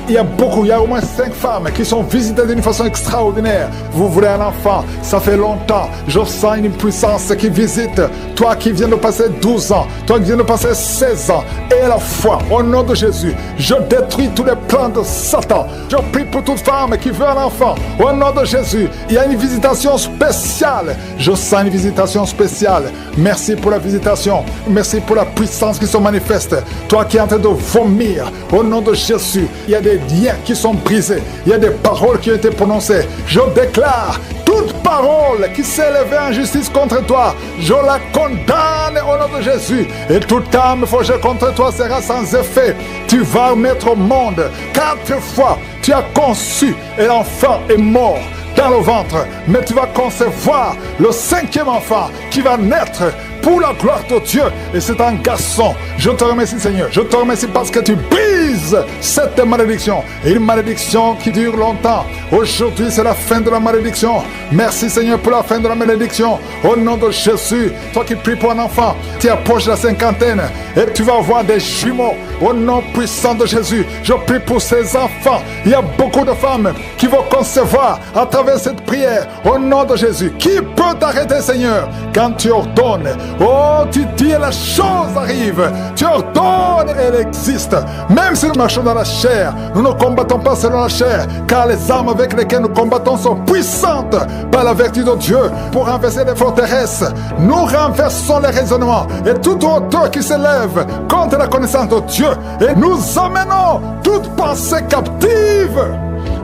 Il y a au moins 5 femmes qui sont visitées d'une façon extraordinaire. Vous voulez un enfant, ça fait longtemps. Je sens une puissance qui visite. Toi qui viens de passer 12 ans, toi qui viens de passer 16 ans, et la foi, au nom de Jésus, je détruis tous les plans de Satan. Je prie pour toute femme qui veut un enfant, au nom de Jésus. Il y a une visitation spéciale. Je sens une visitation spéciale. Merci pour la visitation. Merci pour la puissance qui se manifeste. Toi qui es en train de vomir, au nom de Jésus, il y a des liens qui sont brisés. Il y a des paroles qui ont été prononcées. Je déclare toute parole qui s'est élevée en justice contre toi, je la condamne au nom de Jésus. Et toute âme forgée contre toi sera sans effet. Tu vas mettre au monde 4 fois. Tu as conçu et l'enfant est mort dans le ventre. Mais tu vas concevoir le 5e enfant qui va naître pour la gloire de Dieu. Et c'est un garçon. Je te remercie, Seigneur. Je te remercie parce que tu brises cette malédiction. Et une malédiction qui dure longtemps. Aujourd'hui, c'est la fin de la malédiction. Merci, Seigneur, pour la fin de la malédiction. Au nom de Jésus, toi qui pries pour un enfant, tu approches la 50aine et tu vas avoir des jumeaux. Au nom puissant de Jésus, je prie pour ces enfants. Il y a beaucoup de femmes qui vont concevoir à travers cette prière. Au nom de Jésus, qui peut t'arrêter, Seigneur, quand tu ordonnes? Oh, tu dis la chose arrive. Tu ordonnes, elle existe. Même si nous marchons dans la chair, nous ne combattons pas selon la chair, car les armes avec lesquelles nous combattons sont puissantes par la vertu de Dieu pour renverser les forteresses. Nous renversons les raisonnements et toute hauteur qui s'élève contre la connaissance de Dieu, et nous amenons toute pensée captive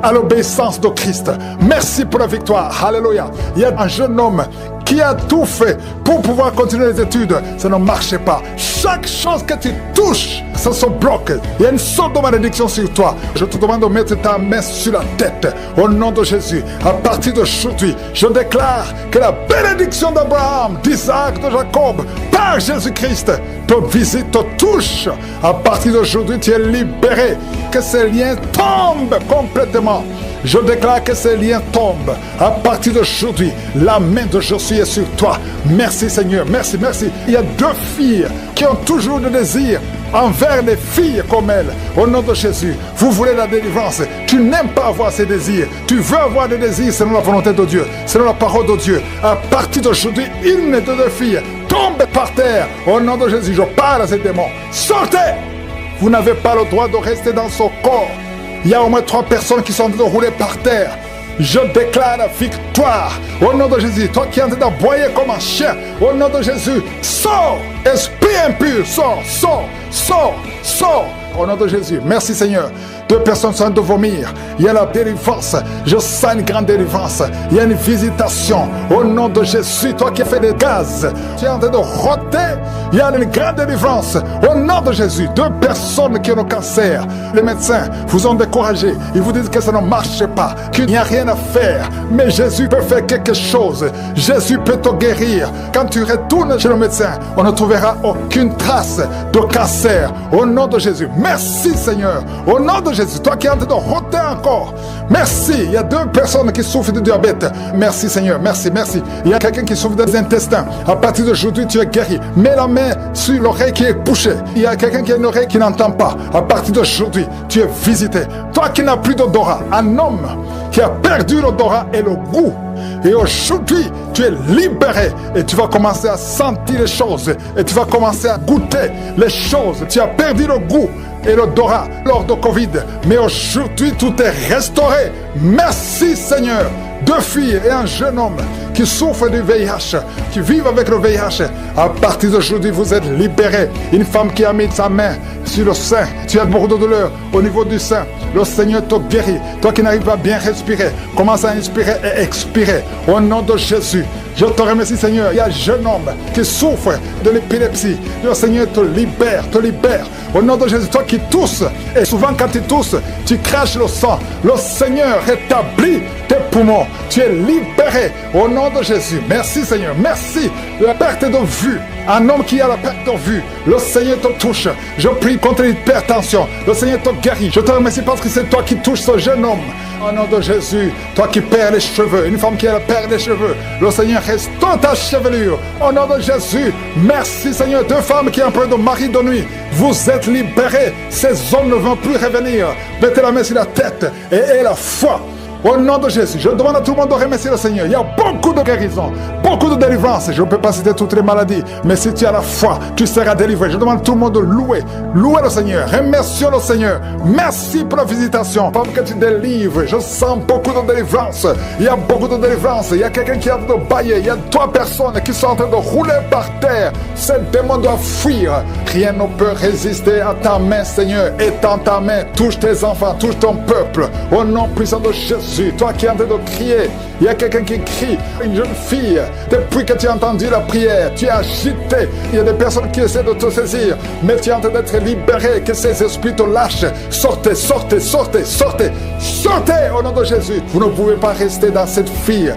à l'obéissance de Christ. Merci pour la victoire. Alléluia. Il y a un jeune homme qui a tout fait pour pouvoir continuer les études. Ça ne marchait pas. Chaque chose que tu touches, ça se bloque. Il y a une sorte de malédiction sur toi. Je te demande de mettre ta main sur la tête. Au nom de Jésus, à partir d'aujourd'hui, je déclare que la bénédiction d'Abraham, d'Isaac, de Jacob, par Jésus-Christ, te visite, te touche. À partir d'aujourd'hui, tu es libéré. Que ces liens tombent complètement. Je déclare que ces liens tombent. À partir d'aujourd'hui, la main de Josué est sur toi. Merci, Seigneur. Merci, merci. Il y a 2 filles qui ont toujours le désir envers les filles comme elles. Au nom de Jésus, vous voulez la délivrance. Tu n'aimes pas avoir ces désirs. Tu veux avoir des désirs selon la volonté de Dieu, selon la parole de Dieu. À partir d'aujourd'hui, une de 2 filles tombe par terre. Au nom de Jésus, je parle à ces démons. Sortez! Vous n'avez pas le droit de rester dans son corps. Il y a au moins 3 personnes qui sont en train de rouler par terre. Je déclare la victoire au nom de Jésus. Toi qui es en train d'aboyer comme un chien, au nom de Jésus, sors! Esprit impur, sors, sors, sors, sors! Au nom de Jésus. Merci, Seigneur. 2 personnes sont en train de vomir. Il y a la délivrance. Je sens une grande délivrance. Il y a une visitation. Au nom de Jésus, toi qui as fait des gaz, tu es en train de roter. Il y a une grande délivrance. Au nom de Jésus, 2 personnes qui ont le cancer. Les médecins vous ont découragé. Ils vous disent que ça ne marche pas, qu'il n'y a rien à faire. Mais Jésus peut faire quelque chose. Jésus peut te guérir. Quand tu retournes chez le médecin, on ne trouvera aucune trace de cancer. Au nom de Jésus. Merci, Seigneur. Au nom de Jésus, toi qui es en train de roter encore. Merci. Il y a 2 personnes qui souffrent de diabète. Merci, Seigneur. Merci, merci. Il y a quelqu'un qui souffre des intestins. À partir d'aujourd'hui, tu es guéri. Mets la main sur l'oreille qui est bouchée. Il y a quelqu'un qui a une oreille qui n'entend pas. À partir d'aujourd'hui, tu es visité. Toi qui n'as plus d'odorat, un homme qui a perdu l'odorat et le goût. Et aujourd'hui, tu es libéré et tu vas commencer à sentir les choses et tu vas commencer à goûter les choses. Tu as perdu le goût et l'odorat lors de Covid, mais aujourd'hui, tout est restauré. Merci, Seigneur. 2 filles et un jeune homme qui souffrent du VIH, qui vivent avec le VIH. À partir d'aujourd'hui, vous êtes libérés. Une femme qui a mis sa main sur le sein, tu as beaucoup de douleur au niveau du sein. Le Seigneur te guérit. Toi qui n'arrives pas à bien respirer, commence à inspirer et expirer. Au nom de Jésus, je te remercie, Seigneur. Il y a un jeune homme qui souffre de l'épilepsie. Le Seigneur te libère, te libère. Au nom de Jésus, toi qui tousses, et souvent quand tu tousses, tu craches le sang. Le Seigneur rétablit tes poumons. Tu es libéré au nom de Jésus. Merci, Seigneur. Merci. La perte de vue. Un homme qui a la perte de vue, le Seigneur te touche. Je prie contre l'hypertension. Le Seigneur te guérit. Je te remercie parce que c'est toi qui touches ce jeune homme. Au nom de Jésus, toi qui perds les cheveux, une femme qui a la perte des cheveux, le Seigneur restaure ta chevelure. Au nom de Jésus, merci Seigneur. 2 femmes qui ont peur de mari de nuit, vous êtes libérés. Ces hommes ne vont plus revenir. Mettez la main sur la tête et aie la foi. Au nom de Jésus, je demande à tout le monde de remercier le Seigneur. Il y a beaucoup de guérisons, beaucoup de délivrances. Je ne peux pas citer toutes les maladies, mais si tu as la foi, tu seras délivré. Je demande à tout le monde de louer le Seigneur. Remercions le Seigneur. Merci pour la visitation. Pendant que tu délivres, je sens beaucoup de délivrance. Il y a beaucoup de délivrance. Il y a quelqu'un qui est en train de bailler. Il y a 3 personnes qui sont en train de rouler par terre. Ce démon doit fuir. Rien ne peut résister à ta main, Seigneur. Étends ta main, touche tes enfants, touche ton peuple. Au nom puissant de Jésus. Toi qui es en train de crier, il y a quelqu'un qui crie, une jeune fille, depuis que tu as entendu la prière, tu es agité, il y a des personnes qui essaient de te saisir, mais tu es en train d'être libéré, que ces esprits te lâchent. Sortez, sortez, sortez, sortez, sortez au nom de Jésus. Vous ne pouvez pas rester dans cette fille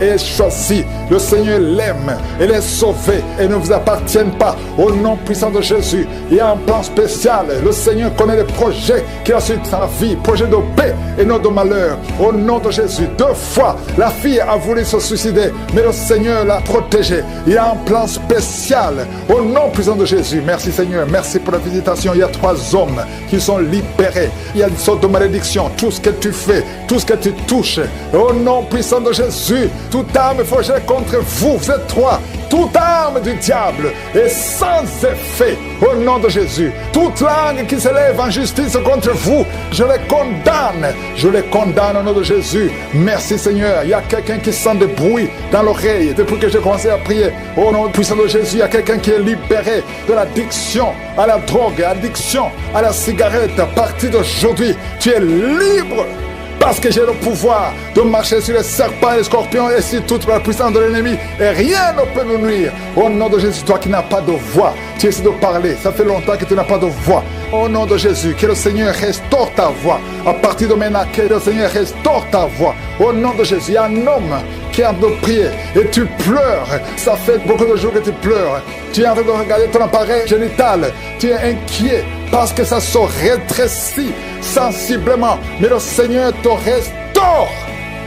est choisie, le Seigneur l'aime, elle est sauvée, elle ne vous appartient pas. Au nom puissant de Jésus, il y a un plan spécial, le Seigneur connaît les projets qu'il a sur sa vie, projet de paix et non de malheur. Au nom de Jésus, 2 fois, la fille a voulu se suicider, mais le Seigneur l'a protégée. Il y a un plan spécial. Au nom puissant de Jésus, merci Seigneur, merci pour la visitation. Il y a 3 hommes qui sont libérés. Il y a une sorte de malédiction. Tout ce que tu fais, tout ce que tu touches, au nom puissant de Jésus, toute âme forgée contre vous, vous êtes 3. Toute arme du diable est sans effet au nom de Jésus. Toute langue qui s'élève en justice contre vous, je les condamne. Je les condamne au nom de Jésus. Merci Seigneur. Il y a quelqu'un qui sent des bruits dans l'oreille depuis que j'ai commencé à prier. Au nom puissant de Jésus, il y a quelqu'un qui est libéré de l'addiction à la drogue, addiction à la cigarette. À partir d'aujourd'hui, tu es libre. Parce que j'ai le pouvoir de marcher sur les serpents et les scorpions et sur toute la puissance de l'ennemi. Et rien ne peut nous nuire. Au nom de Jésus, toi qui n'as pas de voix, tu essaies de parler. Ça fait longtemps que tu n'as pas de voix. Au nom de Jésus, que le Seigneur restaure ta voix. À partir de maintenant, que le Seigneur restaure ta voix. Au nom de Jésus, il y a un homme qui est en train de prier et tu pleures. Ça fait beaucoup de jours que tu pleures. Tu es en train de regarder ton appareil génital. Tu es inquiet parce que ça se rétrécit sensiblement. Mais le Seigneur te restaure.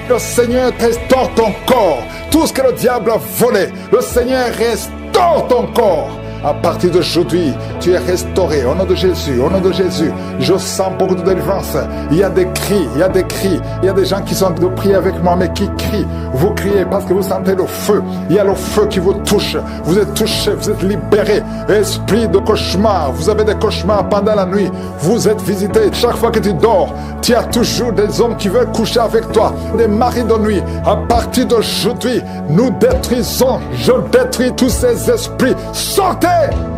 Le Seigneur restaure ton corps. Tout ce que le diable a volé, le Seigneur restaure ton corps. À partir d'aujourd'hui, tu es restauré. Au nom de Jésus, au nom de Jésus, je sens beaucoup de délivrance. Il y a des cris, il y a des cris. Il y a des gens qui sont de prier avec moi, mais qui crient. Vous criez parce que vous sentez le feu. Il y a le feu qui vous touche. Vous êtes touché, vous êtes libéré. Esprit de cauchemar, vous avez des cauchemars pendant la nuit. Vous êtes visité. Chaque fois que tu dors, tu as toujours des hommes qui veulent coucher avec toi. Des maris de nuit. À partir d'aujourd'hui, nous détruisons. Je détruis tous ces esprits. Sortez!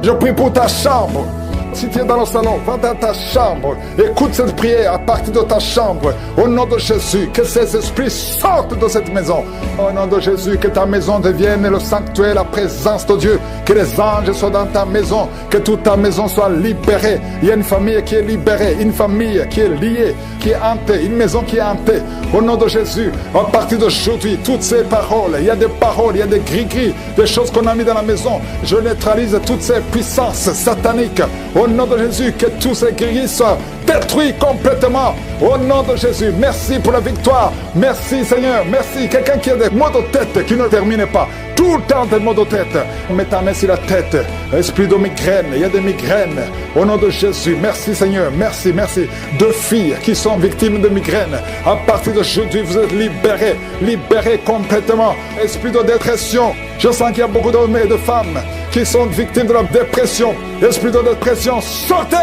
Je prie pour ta chambre. Si tu es dans le salon, va dans ta chambre. Écoute cette prière à partir de ta chambre. Au nom de Jésus, que ces esprits sortent de cette maison. Au nom de Jésus, que ta maison devienne le sanctuaire, la présence de Dieu. Que les anges soient dans ta maison. Que toute ta maison soit libérée. Il y a une famille qui est libérée. Une famille qui est liée, qui est hantée. Une maison qui est hantée. Au nom de Jésus, à partir d'aujourd'hui, toutes ces paroles, il y a des paroles, il y a des gris-gris, des choses qu'on a mis dans la maison. Je neutralise toutes ces puissances sataniques. Au nom de Jésus, que tous ces gris soient détruits complètement. Au nom de Jésus, merci pour la victoire. Merci Seigneur, merci. Quelqu'un qui a des maux de tête qui ne termine pas. Tout le temps des maux de tête. Mets ta main sur la tête. Esprit de migraine, il y a des migraines. Au nom de Jésus, merci Seigneur, merci, merci. 2 filles qui sont victimes de migraine. À partir d'aujourd'hui, vous êtes libérés. Libérés complètement. Esprit de dépression. Je sens qu'il y a beaucoup d'hommes et de femmes qui sont victimes de la dépression. Esprit de dépression, sortez!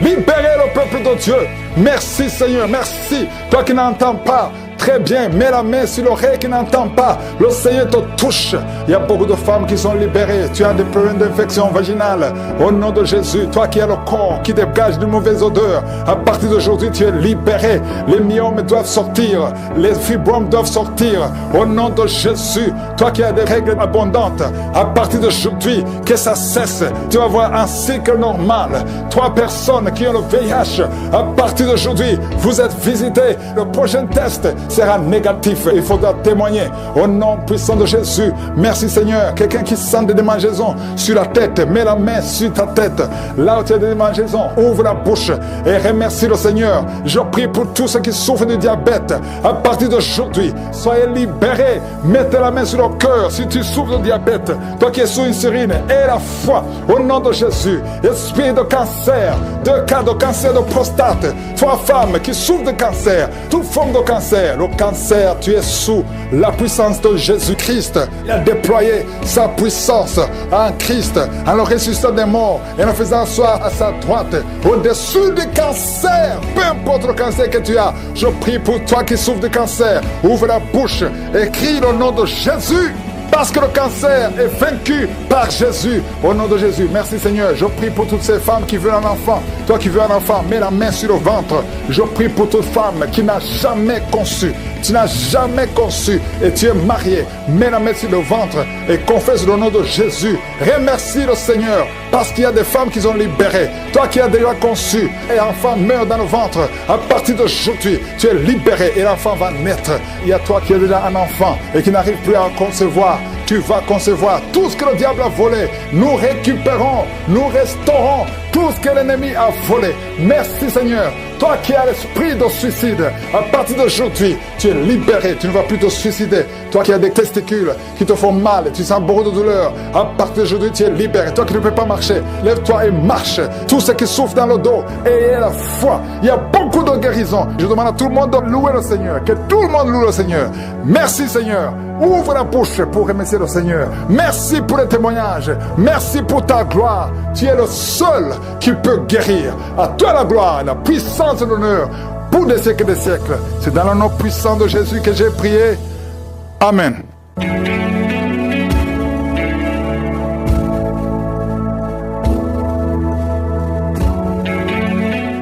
Libérez le peuple de Dieu. Merci Seigneur, merci. Toi qui n'entends pas, très bien. Mets la main sur l'oreille qui n'entend pas. Le Seigneur te touche. Il y a beaucoup de femmes qui sont libérées. Tu as des problèmes d'infection vaginale. Au nom de Jésus, toi qui as le corps qui dégage de mauvaises odeurs, à partir d'aujourd'hui, tu es libéré. Les myomes doivent sortir. Les fibromes doivent sortir. Au nom de Jésus, toi qui as des règles abondantes, à partir d'aujourd'hui, que ça cesse. Tu vas avoir un cycle normal. 3 personnes qui ont le VIH, à partir d'aujourd'hui, vous êtes visités. Le prochain test sera négatif. Il faudra témoigner. Au nom puissant de Jésus, merci Seigneur. Quelqu'un qui sent des démangeaisons sur la tête, mets la main sur ta tête. Là où tu as des démangeaisons, ouvre la bouche et remercie le Seigneur. Je prie pour tous ceux qui souffrent de diabète. À partir d'aujourd'hui, soyez libérés. Mettez la main sur le cœur si tu souffres de diabète. Toi qui es sous insuline, et la foi. Au nom de Jésus, esprit de cancer, de cas de cancer de prostate, toi femme qui souffre de cancer, toute forme de cancer, le cancer, tu es sous la puissance de Jésus-Christ. Il a déployé sa puissance en Christ, en le ressuscitant des morts et en le faisant asseoir à sa droite, au-dessus du cancer, peu importe le cancer que tu as. Je prie pour toi qui souffre de cancer, ouvre la bouche et crie le nom de Jésus. Parce que le cancer est vaincu par Jésus. Au nom de Jésus, merci Seigneur. Je prie pour toutes ces femmes qui veulent un enfant. Toi qui veux un enfant, mets la main sur le ventre. Je prie pour toute femme qui n'a jamais conçu. Tu n'as jamais conçu et tu es marié. Mets la main sur le ventre et confesse le nom de Jésus. Remercie le Seigneur parce qu'il y a des femmes qui sont libérées. Toi qui as déjà conçu et l'enfant meurt dans le ventre, à partir d'aujourd'hui, tu es libéré et l'enfant va naître. Il y a toi qui as déjà un enfant et qui n'arrive plus à concevoir. Tu vas concevoir tout ce que le diable a volé. Nous récupérons, nous restaurons tout ce que l'ennemi a volé. Merci Seigneur. Toi qui as l'esprit de suicide, à partir d'aujourd'hui, tu es libéré. Tu ne vas plus te suicider. Toi qui as des testicules qui te font mal, tu sens beaucoup de douleur, à partir d'aujourd'hui, tu es libéré. Toi qui ne peux pas marcher, lève-toi et marche. Tous ceux qui souffrent dans le dos, ayez la foi. Il y a beaucoup de guérisons. Je demande à tout le monde de louer le Seigneur. Que tout le monde loue le Seigneur. Merci Seigneur. Ouvre la bouche pour remercier le Seigneur. Merci pour les témoignages. Merci pour ta gloire. Tu es le seul qui peut guérir. À toi la gloire, la puissance et l'honneur pour des siècles et des siècles. C'est dans le nom puissant de Jésus que j'ai prié. Amen.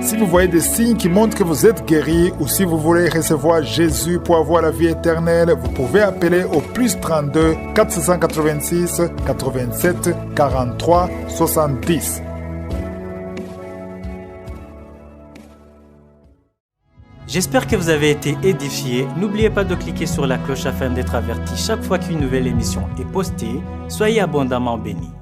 Si vous voyez des signes qui montrent que vous êtes guéri ou si vous voulez recevoir Jésus pour avoir la vie éternelle, vous pouvez appeler au plus 32 486 87 43 70. J'espère que vous avez été édifiés. N'oubliez pas de cliquer sur la cloche afin d'être averti chaque fois qu'une nouvelle émission est postée. Soyez abondamment bénis.